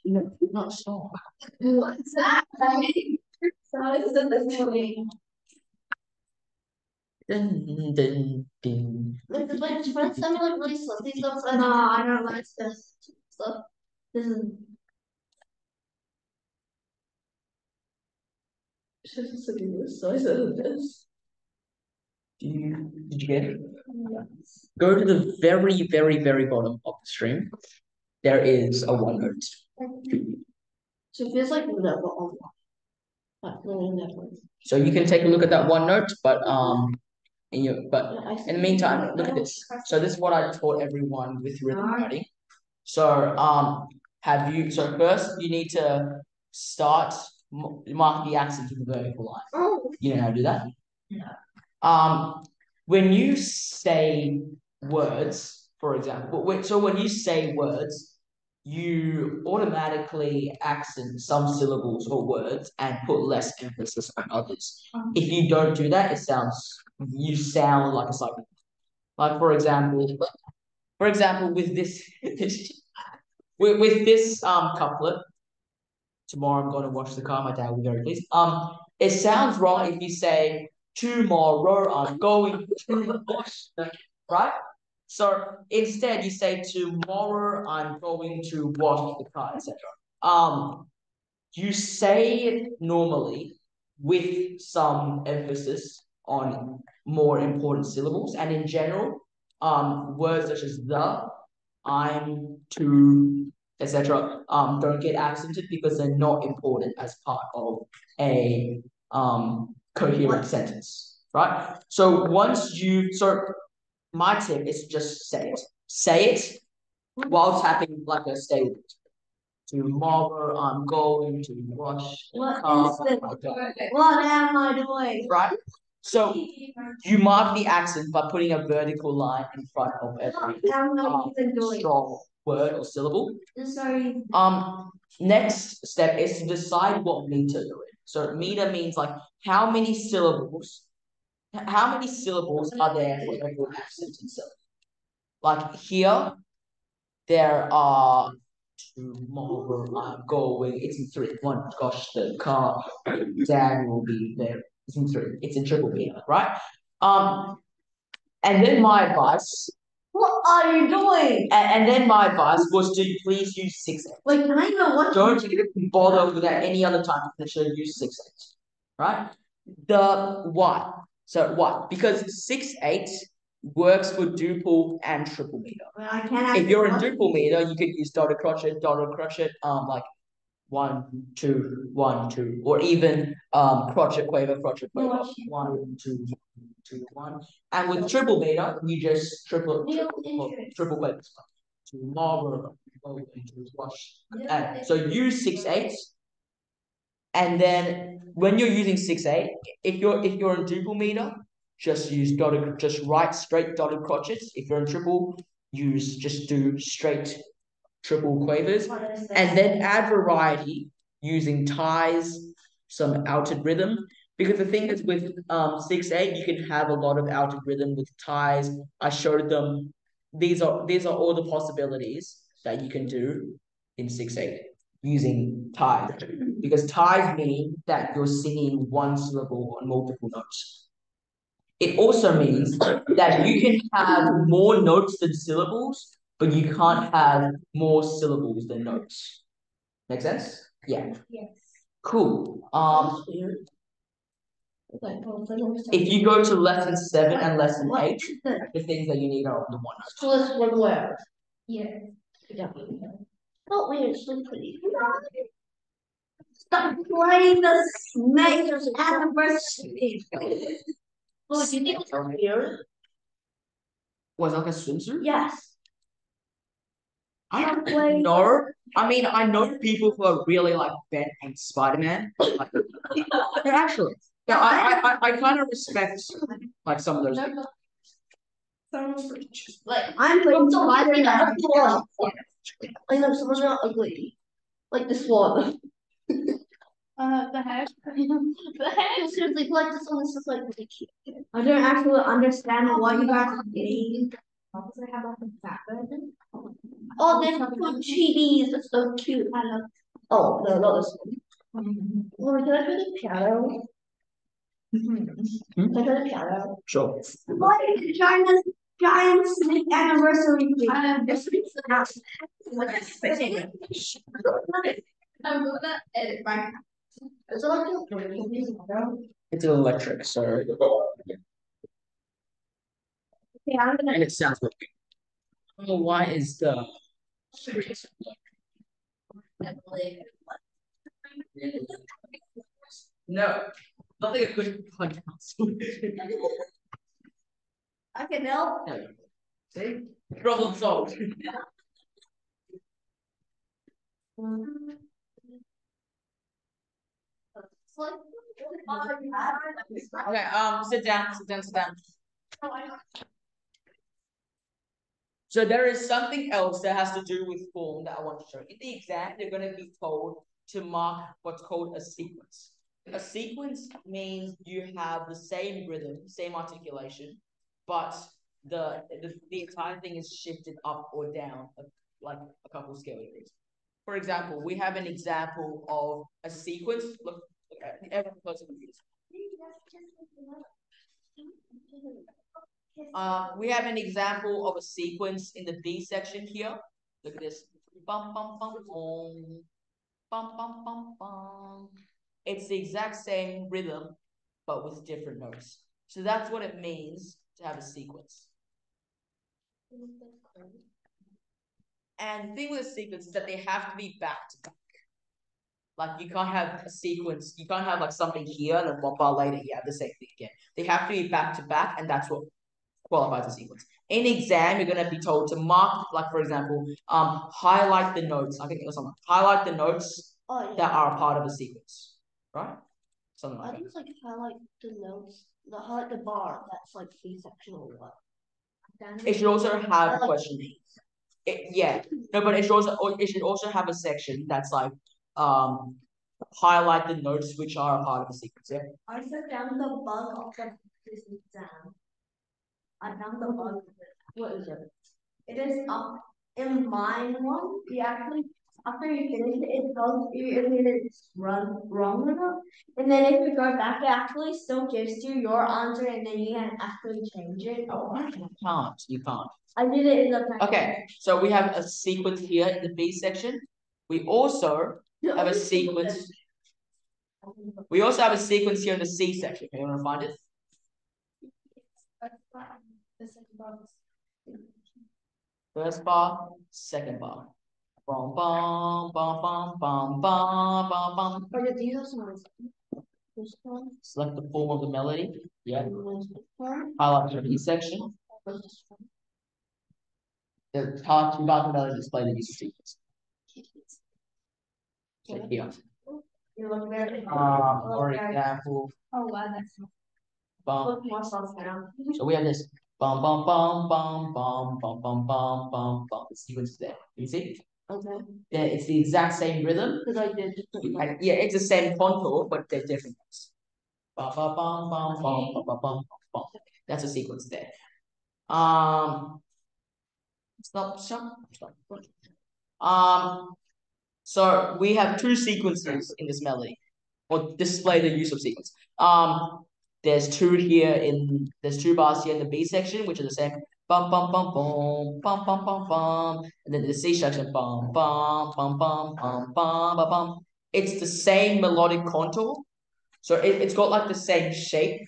No, not stop. What's that? So it's this movie. Dun, dun, dun. Like the friends tell me like really slutty stuff. No, I don't like this stuff. This is. Just looking at the size of this. Did you get it? Yes. Go to the very, very, very bottom of the stream. There is a OneNote. So it feels like never on like really never. So you can take a look at that OneNote, but in the meantime, look at this. So this is what I taught everyone with rhythm writing. So so first you need to mark the accent in the vertical line. Oh. You know how to do that? No. When you say words, for example, when you say words, you automatically accent some syllables or words and put less emphasis on others. If you don't do that, you sound like a psycho. Like for example, with this with this couplet, tomorrow I'm going to wash the car. My dad will be very pleased. It sounds wrong if you say tomorrow I'm going to wash the right. So instead, you say tomorrow I'm going to wash the car, etc. You say it normally with some emphasis on more important syllables, and in general, words such as the, I'm, to, etc. Don't get accented because they're not important as part of a coherent sentence, right? So my tip is to just say it while tapping like a stay. Tomorrow I'm going to wash the car. What am I doing? Right? So you mark the accent by putting a vertical line in front of every strong word or syllable. Sorry. Next step is to decide what meter you're in. So meter means like how many syllables are there for every accent and syllable? Like here, there are tomorrow I'm going. It's in three. One, gosh, the car. Dad will be there. It's in three. It's in triple meter, right? And then my advice. What are you doing? And then my advice was to please use 6/8. Like, can I know what? Don't bother with that any other time. Should use 6/8, right? The why? So why? Because 6/8 works for duple and triple meter. Well, I can't. If you're in duple meter, you could use dotted crochet, like 1, 2, 1, 2, or even crochet quaver, 1, 2, 2, 1. And with triple meter, you just triple quaver. Tomorrow, going to wash. And so use 6/8. And then when you're using 6/8, if you're in duple meter, just write straight dotted crochets. If you're in triple, just do straight triple quavers, and then add variety using ties, some outed rhythm. Because the thing is with 6/8, you can have a lot of outed rhythm with ties. I showed them. These are all the possibilities that you can do in 6/8 using ties. Because ties mean that you're singing one syllable on multiple notes. It also means that you can have more notes than syllables, but you can't have more syllables than notes. Make sense? Yeah. Yes. Cool. If you go to lesson 7 and lesson 8, the things that you need are on the one note. So let's one where? Yeah. Oh, wait, it's so pretty. Stop playing the snake's anniversary. Oh, do you think it's weird? Was it like a swimsuit? Yes. I don't know. I mean, I know people who are really like bent on Spider-Man. Like, actually, yeah, I kind of respect like some of those. Like I'm putting Spider-Man. I know someone's not ugly. Like this one. The hair. The hair. Seriously, like this one is just like really cute. I don't actually understand what you guys are getting. Because I have like a fat version. Oh, they put chilies. That's so cute. I love. Oh no, not this one. Oh, can I do the piano? Can I do the piano? Sure. What is giant snake anniversary? This is the house. I'm gonna edit my. It's It's electric, so. Yeah, I'm gonna. And it sounds good. I don't know why is the. No, nothing a good podcast. I can help. See? Problem solved. Okay, sit down. So there is something else that has to do with form that I want to show. In the exam, they're going to be told to mark what's called a sequence. A sequence means you have the same rhythm, same articulation, but the entire thing is shifted up or down like a couple scale degrees. For example, we have an example of a sequence. Look at everyone close to the computers. We have an example of a sequence in the B section here. Look at this. Bum, bum, bum, bum. Bum, bum, bum, bum. It's the exact same rhythm, but with different notes. So that's what it means to have a sequence. And the thing with a sequence is that they have to be back to back. Like you can't have a sequence. You can't have like something here and then 1 bar later you have the same thing again. They have to be back to back, and that's what qualifies a sequence. In exam, you're gonna be told to mark, like for example, highlight the notes. I think it was something. Highlight the notes that are a part of a sequence, right? Something like I that. think it's like highlight the notes, highlight the bar that's like C-section or what. It should also have a question. Yeah, no, but it should also have a section that's like highlight the notes which are a part of the sequence. Yeah. I said down the bug of this exam. I found the bug. What is it? It is up in mine one. You actually, after you finish it, it tells you if it's wrong or not. And then if you go back, it actually still gives you your answer, and then you can actually change it. Oh, you can't. You can't. I did it in the practice. Okay, so we have a sequence here in the B section. We also have a sequence. We also have a sequence here in the C section. You want to find it? First bar, second bar. Bum bum bum bum bum bum bum bum. Select the form of the melody. Yeah. Highlight the B section. The part two bar melody display the use of sequence. So here. For example. Oh wow, that's Bum. So we have this bum bum bum bum bum bum bum bum bum bum. The sequence there. You see? Okay. Yeah, it's the exact same rhythm. Because I did. And yeah, it's the same contour, but they're different ones. Bum bum bum bum bum bum bum bum. That's a sequence there. Stop. So we have two sequences in this melody, or display the use of sequence. There's two bars here in the B section, which are the same. Bum bum bum bum bum bum bum bum, and then the C section bum bum bum bum bum bum bum bum. It's the same melodic contour, so it's got like the same shape.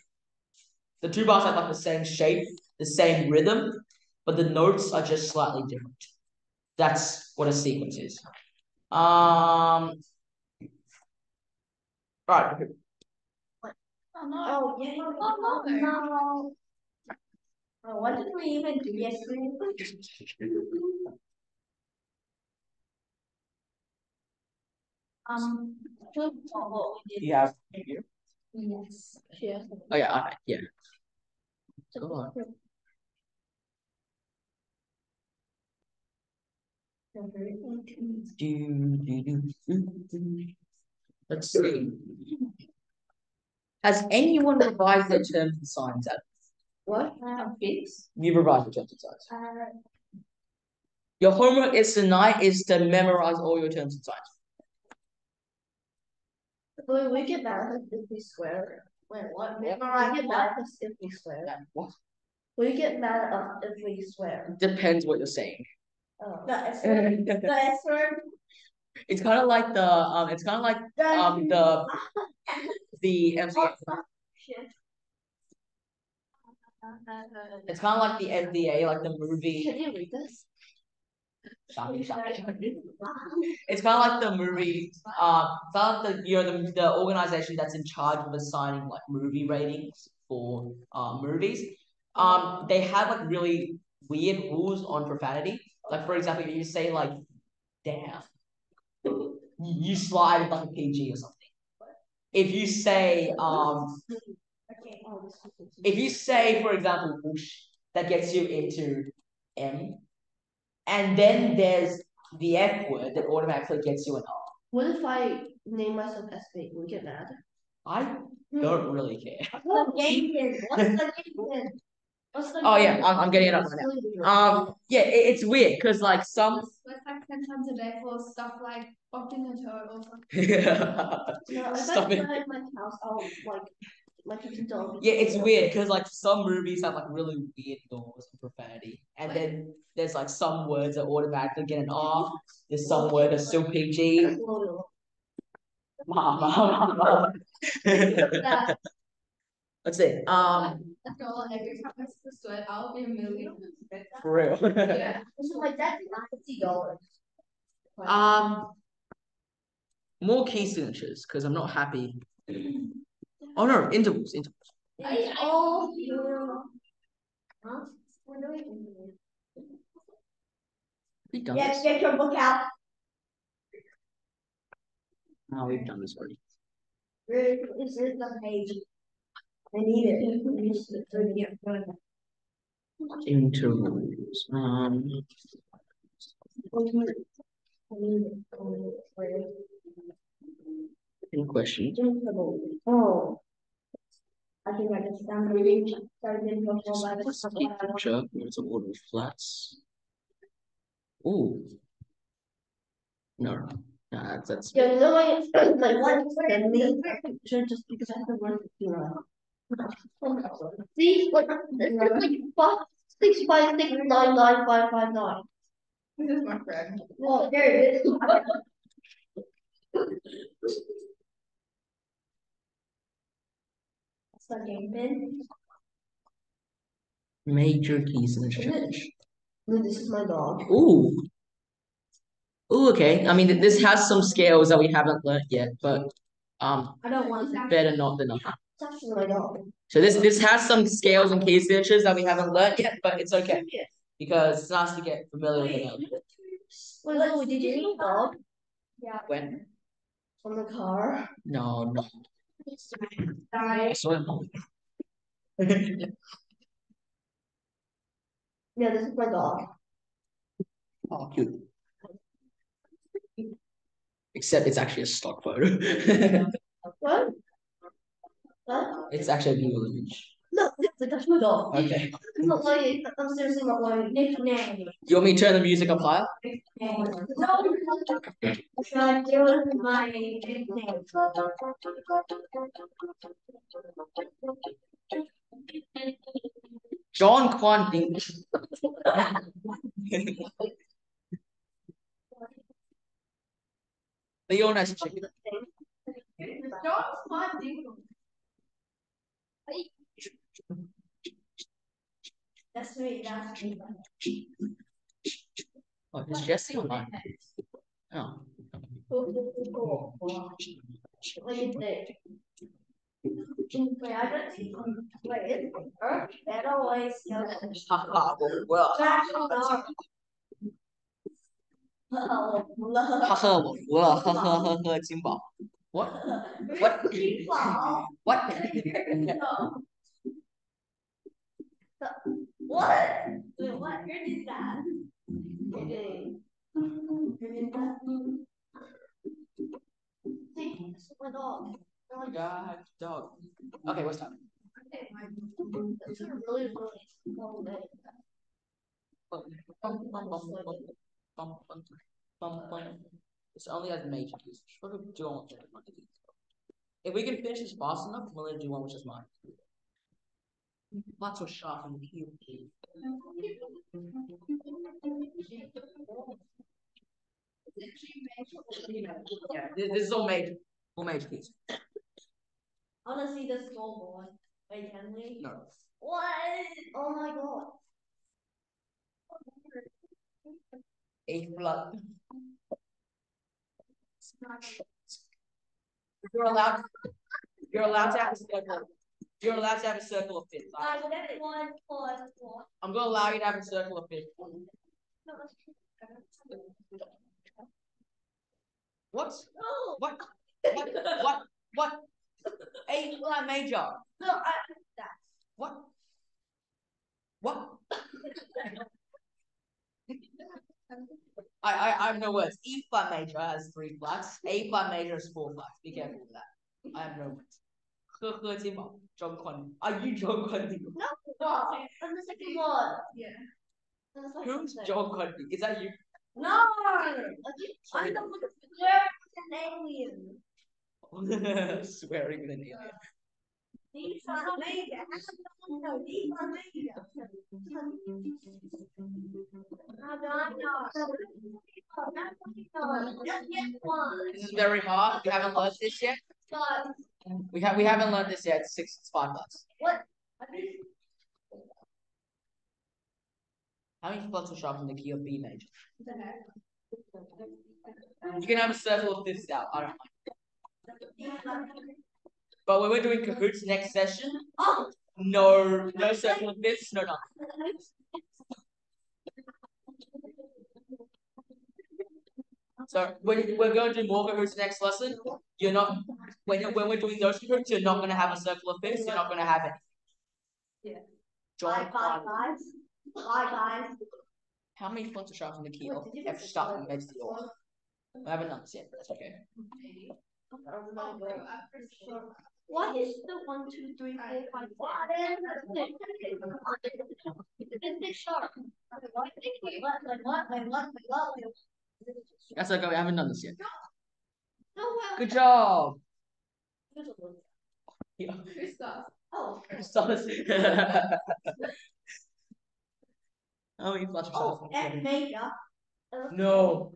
The two bars have like the same shape, the same rhythm, but the notes are just slightly different. That's what a sequence is. Right. Oh no! Oh yeah! Oh no! Oh, what did we even do yesterday? What we did. You have here? Yes. Yeah. Oh yeah, okay, yeah. Go on. Let's see. Has anyone revised their terms and signs at What? Fix? you revised your terms and signs? Your homework is tonight is to memorize all your terms and signs. Wait, we get mad if we swear. Wait, what? I get mad if we swear. What? We get mad at us if we swear. Depends what you're saying. Oh. The S word. The S word. It's kind of like the it's kind of like the MCA. It's kind of like the FDA, like the movie. Can you read this? It's kind of like the movie. It's kind of like the organization that's in charge of assigning like movie ratings for movies. They have like really weird rules on profanity. Like for example, if you say like "damn," you slide like a PG or something. If you say for example "whoosh," that gets you into M. And then there's the F word that automatically gets you an R. What if I name myself SB? Will you get mad? I don't really care. What's the game? Oh yeah, I'm getting it up right now. Yeah, it's weird because like some. It's like 10 times a day for stuff like opting a toad or something. No, if Stop I it. try in my house, I'll like my kitchen dog. Yeah, it's weird because like some movies have like really weird laws and profanity, and then there's like some words that automatically get an R. There's some word that's still PG. Let's see. Every time I see the word, I'll be a million. For real. Yeah. So like that's $90. More key signatures, because I'm not happy. Oh no, intervals. Oh, huh? We've done Yes, this. get your book out. No, we've done this already. This is the page. I need it. Intervals. Any questions? Oh. I think I just found the reach. Started before by the What's key signature? It's an order of flats. Ooh. No. Nah, that's Yeah, no, like one and me just because I have to work zero. See, like five, 656999559. This is my friend. Well, there it is. That's the game pin. major key signature. This is my dog. Ooh. Ooh, okay. I mean, this has some scales that we haven't learned yet, but I don't want that. better not than not. It's actually my dog. So this has some scales and key signatures that we haven't learned yet, but it's okay because it's nice to get familiar with it. Wait, Lily, did you see dog? Yeah. When? On the car. No. I saw him. Yeah, this is my dog. Oh, cute. Except it's actually a stock photo. What? What? It's actually a Google image. No, that's my dog. Okay. It's not like, I'm seriously not like nickname. You want me to turn the music up higher? No, it's not doing my nickname. John Quan Ding. Leona's chicken. John's smart dingle. That's me, that's me. Oh, is Jesse online? Oh. What do you think? Wait, I don't see. Wait, it's her. That always goes. Haha, well. Oh, 哈呵，我服了，呵呵呵呵，金宝。What? What? What? What? Wait, what? Who did that? Okay. Who did that? See, this is my dog. Oh my god, dog. Okay, what's time? That's a really, really long day. It's only as major keys. What do you want? If we can finish this fast enough, we'll do one which is mine. Lots of sharp and cute. Yeah, this is all major. All major keys. I want to see the scoreboard. Wait, can we? No. What? Oh my god. A flat. You're allowed. You're allowed to have a circle. You're allowed to have a circle of fifth. I get 1 plus 4. I'm going to allow you to have a circle of fifth. What? No. What? What? A flat major. No, that. What? What? I have no words. E flat major has 3 flats. A flat major has 4 flats. Be careful with that. I have no words. John Quan. Are you John Quan? No, what? I'm the second one. Yeah. Who's John Quan? Is that you? No! I'm the alien. Swearing with an alien. These are mega. No, these are mega. This is very hard. We haven't learned this yet. We haven't learned this yet. It's 5 flats. What? How many flats are sharp in the key of B major? You can have a circle of fifths out. I don't mind. But when we're doing cahoots next session, no circle of fifths, no nothing. So when we're going to do more cahoots next lesson, you're not when we're doing those cahoots, you're not gonna have a circle of fifths, you're not gonna have any. Yeah. John, Bye guys. Bye guys. how many fronts are sharp in the key of F sharp and Med's the or? I haven't done this yet, but that's okay. What is the 1, 2, 3, 4, 5? What is this sharp? What? That's okay, we haven't done this yet. No, well. Good job. Yeah. Christoph. Oh. How many flush Oh, F major. No.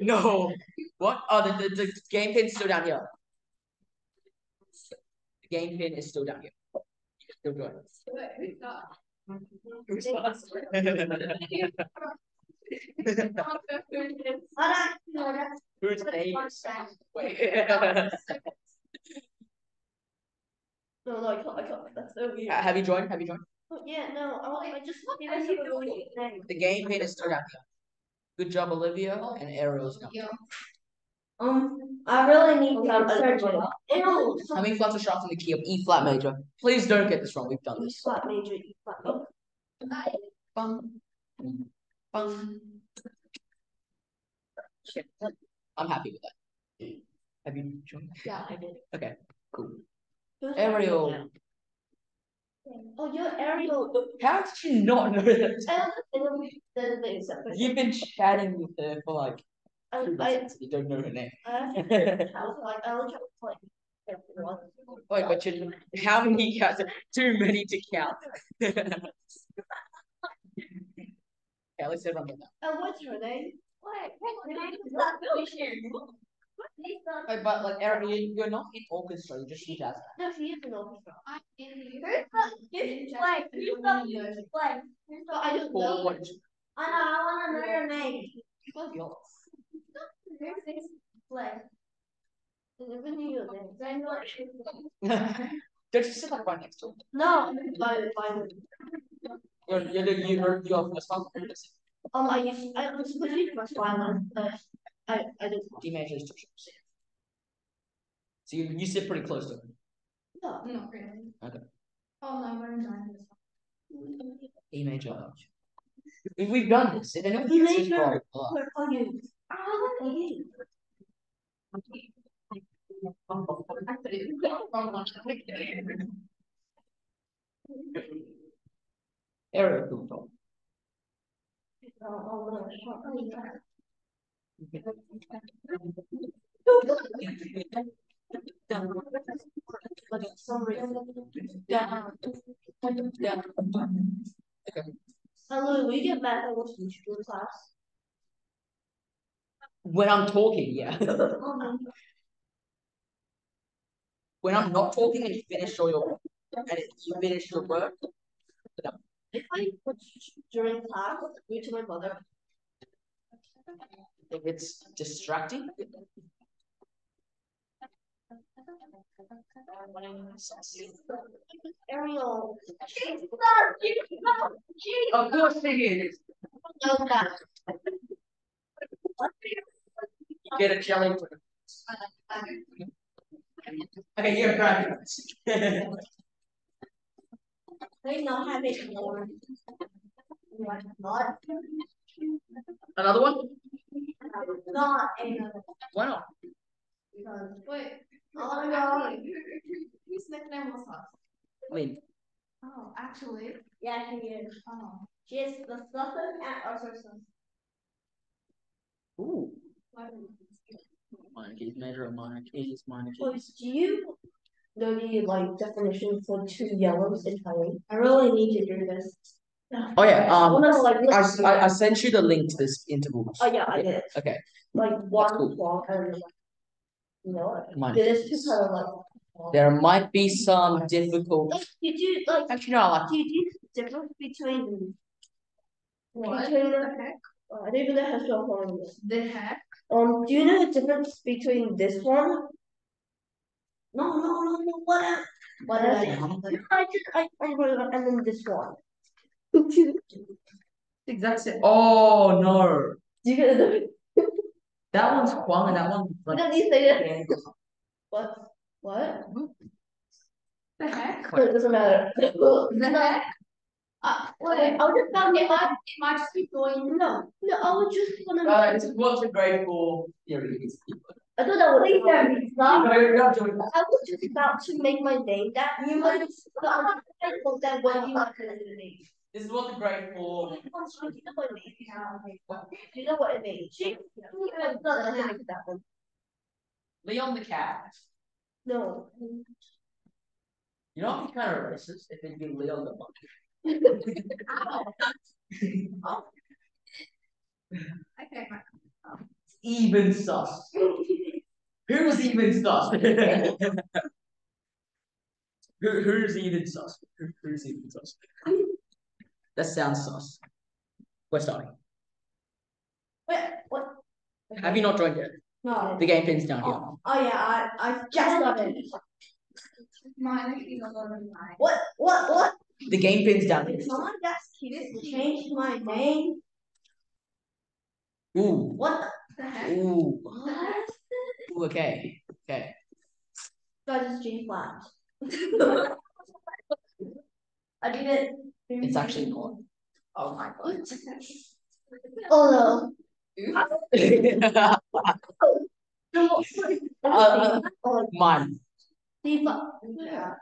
No. What? Oh, the game pin is still down here. The game pin is still down here. Still good. Who's name? Wait. No, I can't. That's so weird. Have you joined? Have you joined? Oh, yeah, no, I just The game pin is still down here. Good job, Olivia, and Ariel's down. I really need to search it. Ew. How many flats are sharps in the key of E flat major? Please don't get this wrong. We've done E this. flat major, E flat major. Bum, bum. I'm happy with that. Have you joined? Yeah, I did. Okay, cool. Who's Ariel. Oh, you're Ariel. How did you not know that? You've been chatting with her for like 2 minutes. You don't know her name. Wait, but how many counts? Too many to count. Kelly said run that. Oh, what's her name? Wait, but like Aaron, you're not in orchestra. You just need jazz. No, she is an orchestra. I'm in But I don't know. What? I want to know your name. Yours. Don't you sit like right next to him? No, You're first one. I was supposed to first violin, but I didn't. D major is 2 sharps. So you sit pretty close to him. No, not really. Okay. Oh no, we're enjoying this. E major. We've done this. If anyone E gets this major. wrong, Where are you? Ariel, cool talk. Hello, we get back to what's in class. When I'm talking, yeah. When I'm not talking and you finish all your you finish your work. If I put during class, due to my mother. If it's distracting. Ariel. Of course it is. Get a jelly. Okay, you're right. They not have it more. Not. Another one? Not another. Why not? Wait. Oh my god. Whose nickname was that? Lynn. Oh, actually. Yeah, she is. Oh. She is the suffix at our sources. Ooh. Minor keys, major, minor keys, minor keys. Do you know the like definition for 2 yellows in Thailand? I really need to do this. Oh yeah, I I sent you the link to this interval. Oh yeah, I did. Okay. Like one cool. block and Minor it is keys. too kind of like. There might be some difficult. Did you like? Actually, no, I like. Do you the difference between? What? Between The heck? I don't even know how to spell one. The heck? Do you know the difference between this one No. What else? What else? I wrote it up and then this one. Exact same. Oh no. You get it? That one's Huang and that one's You like. don't need to say it. What? What? The heck? It doesn't matter. The heck? Wait, I was just found it. It might just be going. No, I was just gonna. This is what's a grade 4 theory is. I thought that was No, you're not doing that. I was just about to make my name that you might that when you want to name. This is what the grade 4. Do you know what it means? That one. Leon the cat. No. You know what? Be kind of racist if it'd be Leon the monkey. Okay, Even sus. Who's even sus? Who's even sus? Who's even sus? That sounds sus. We're starting. Wait, what? Have you not joined yet? No. The game pin's down here. Oh yeah, I just got it. What? The game pin's down here. Someone that's cute changed my name. Ooh. What the heck? Ooh. What? Ooh, okay. Okay. That is G flat. I did it. It's actually not. Oh my god. Oh no. Mine. G flat.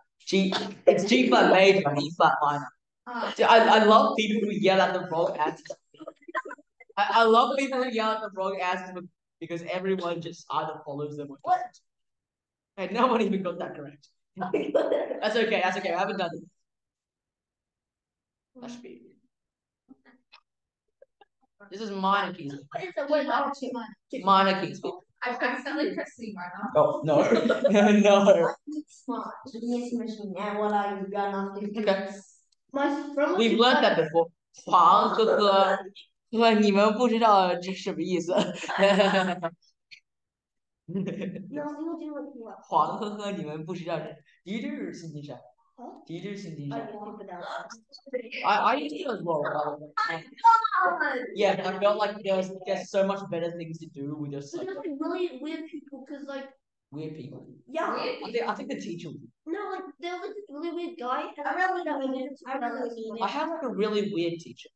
It's G flat major and E flat minor. I love people who yell at the wrong answer. I love people who yell at the wrong answers because everyone just either follows them or doesn't. And no one even got that correct. That's okay. I haven't done it. That should be. This is minor keys. What is the word? Minor keys. I accidentally pressed C right now. Oh no. No. Smart. And what I got Okay. My We've learned that before. 黄哥哥，你们不知道这什么意思？ No, you do it well. 黄呵呵，你们不知道这。Do you do 新金山 Huh? Do you do 新金 I 山 didn't think about I used to as well. Yeah, but I felt like there's so much better things to do with just But like there's like really weird people, cause like weird people. yeah, I think the teacher. no, like there was this really weird guy, and I I have like a really weird teacher.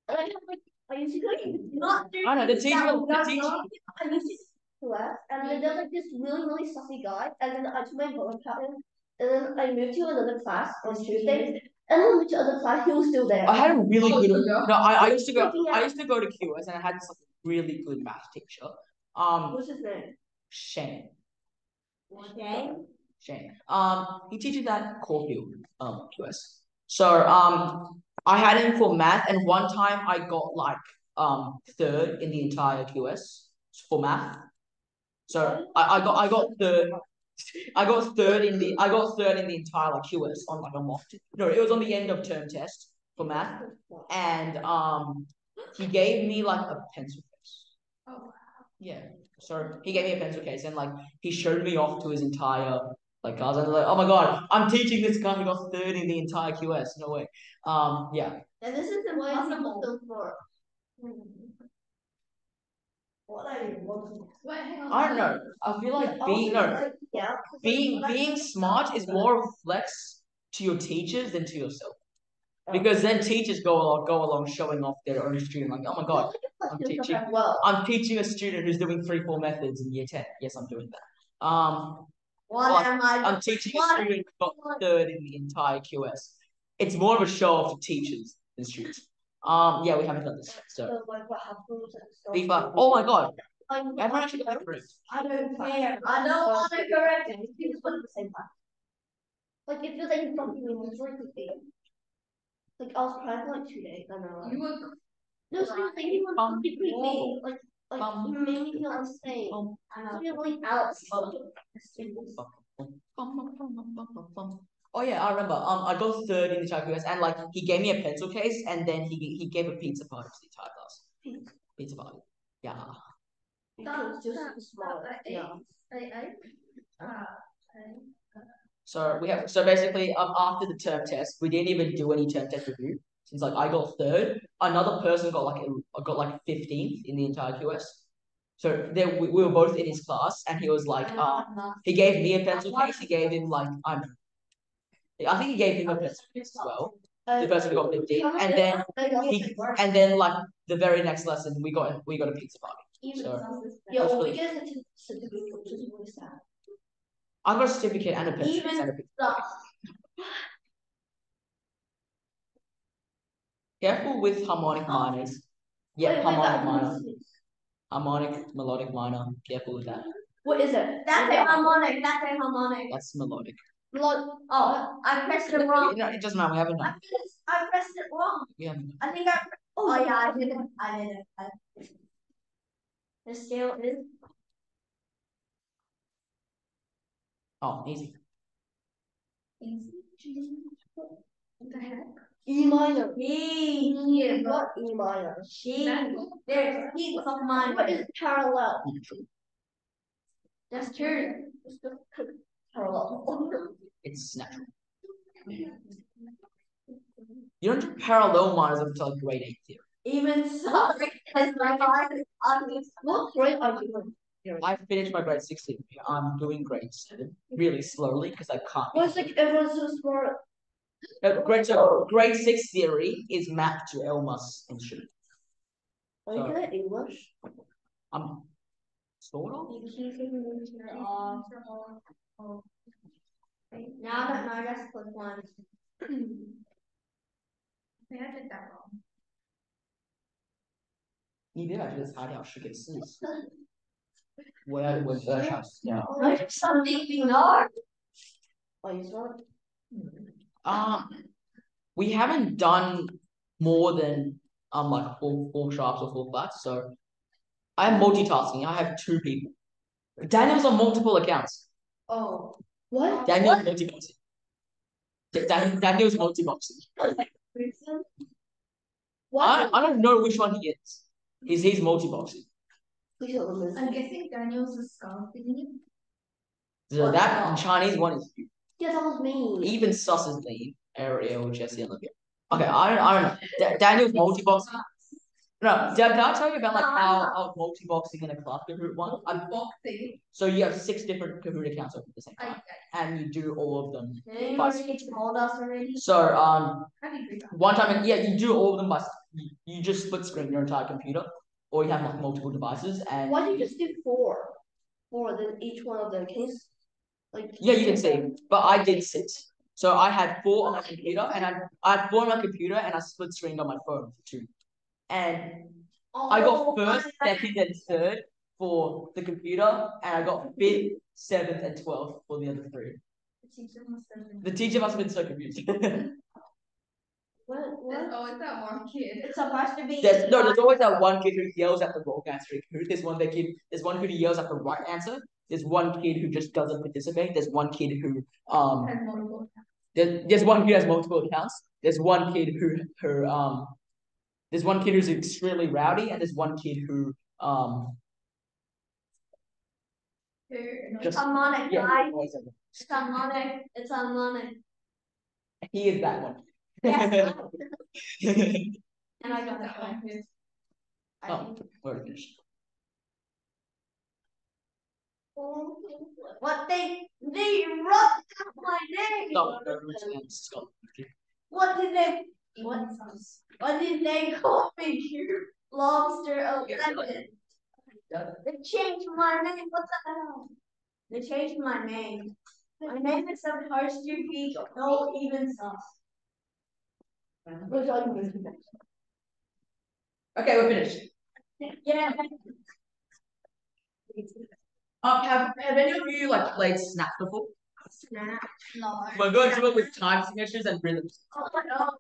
And I have like I used to go not. I know the teacher. I used to class, and then there's like this really sussy guy, and then I took my bullet pattern, and then I moved to another class on Tuesday, and then I moved to other class. He was still there. I had a really good. No, I used to go to QS and I had this like, really good math teacher. What's his name? Shane. Shane. Shane. He teaches at Caulfield, QS. So I had him for math, and one time I got like third in the entire QS for math. So I got third. I got third in the entire like QS on like a mock. No, it was on the end of term test for math, and he gave me like a pencil case. Oh wow. Yeah. So he gave me a pencil case and like he showed me off to his entire like class. And like, oh my god, I'm teaching this guy who got third in the entire QS. No way. Yeah. And this is the way people for. What are you looking at? Wait, hang on. I don't know. I feel like being smart is more of a flex to your teachers than to yourself. Because then teachers go along showing off their own student like, oh my god, I'm teaching a student who's doing 3-4 methods in year 10. Yes, I'm doing that. I'm teaching a student who got third in the entire QS. It's more of a show off to teachers than students. Yeah, we haven't done this yet. So FIFA. Oh my god. Everyone actually got it correct. I don't care. I don't want to correct it. People put it at the same time. Like if you're saying something in the like I was crying for like 2 days. I know. You were. No, seriously, you were fucking me. Like you made me feel unsafe. I feel really out. Oh yeah, I remember. I got third in the entire class, and like he gave me a pencil case, and then he gave a pizza party to the entire class. Pizza party. Yeah. That was just small. Yeah. So basically after the term test, we didn't even do any term test review since like I got third. Another person got like 15th in the entire QS. So there we were both in his class, and he was like, he gave me a pencil case. He gave him like I think he gave him a pencil case as well. The person who got 15, and then like the very next lesson we got a pizza party. So I got a certificate and a pencil case and a pizza party. Careful with harmonic minors. Yeah, harmonic minor. Harmonic, melodic minor. Careful with that. What is it? That's a harmonic. That's a harmonic. That's melodic. Oh, I pressed it wrong. No, it doesn't matter. We haven't done. I pressed it wrong. We haven't. I think I. Oh yeah, I did it. I did it. The scale is. Oh, easy. What the heck? E minor. E. What E minor? G. There's heaps of minor. What is parallel? That's true. It's the parallel. It's natural. You don't do parallel minors until like grade 8 theory. Even so, because my mind is obvious. What grade are you in? I finished my grade 6 theory. I'm doing grade 7 really slowly because I can't. What's like everyone's so smart? Grade 6 theory is mapped to Elmas instrument. Are you good at English? Sort of. Now that I just put one. I think I did that wrong. 你别把这个擦掉，是给自己。我要上掉。Like something beyond. Oh, you saw it? We haven't done more than like four sharps or 4 flats, so I'm multitasking. I have 2 people. Daniel's on multiple accounts. Oh, what? Daniel's multiboxing. Daniel's multiboxing. What? I don't know which one he is. He's multiboxing. I'm guessing Daniel's a skull, isn't he? So that in Chinese one is you. Yeah, that was me. Even Sus is Lee, Ariel, Jesse, and Olivia. Okay, I don't know. Daniel's multiboxing. No, did I tell you about like how I was multiboxing in a class Kahoot one? Boxing. So you have 6 different Kahoot accounts open at the same time, and you do all of them. Did you told us already? So one time, yeah, you do all of them by you just split screen your entire computer, or you have like multiple devices. And why do you just do 4? 4, then each one of them. Can you like? Yeah, you can see, but I did 6. So I had 4 on my computer, and I had 4 on my computer, and I split screened on my phone for 2. And I got first, second, and third for the computer, and I got 5th, 7th, and 12th for the other 3. The teacher must have been so confused. What? There's always that one kid. It's supposed to be. There's always that one kid who yells at the wrong answer. There's one kid who yells at the right answer. There's one kid who just doesn't participate. There's one kid who Has multiple. there's one kid who has multiple accounts. There's one kid there's one kid who's extremely rowdy, and there's one kid who It's harmonic, yeah, guys. It's harmonic. It's harmonic. he is that one. Yes. And I got that one. Oh, we're finished. What they wrote my name. No, it's Scott. What did they call me? Lobster 11. They changed my name. What the hell? They changed my name. My name is some harsh beach, no even sauce. Okay, we're finished. Yeah. Have any of you like played Snap before? Snap. No. We're going to do it with time signatures and rhythms. Oh, no.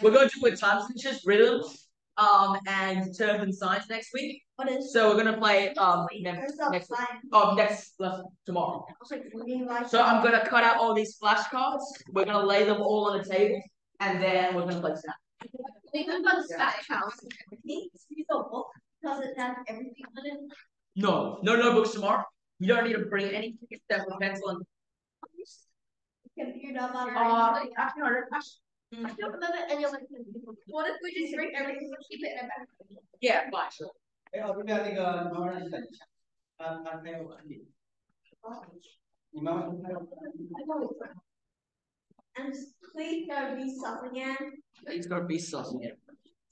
We're going to do it with time signatures, rhythms, and terms and signs next week. What is? So we're gonna play next lesson tomorrow. So I'm gonna cut out all these flashcards. We're gonna lay them all on a table, and then we're gonna play Snap. Think about the flashcards. Because it has everything on it. No notebooks tomorrow. You don't need to bring anything except a pencil and Computer about actually, I don't remember any of my What if we just bring everything and keep it in a bag? yeah, fine, sure. and please don't be sus again. It's gonna be sauce in it.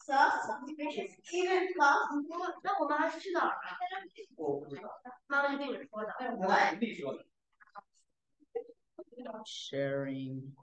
Sus, suspicious, even plus. No, Mama, she's not. Mama, you're doing it for that. What? Sharing.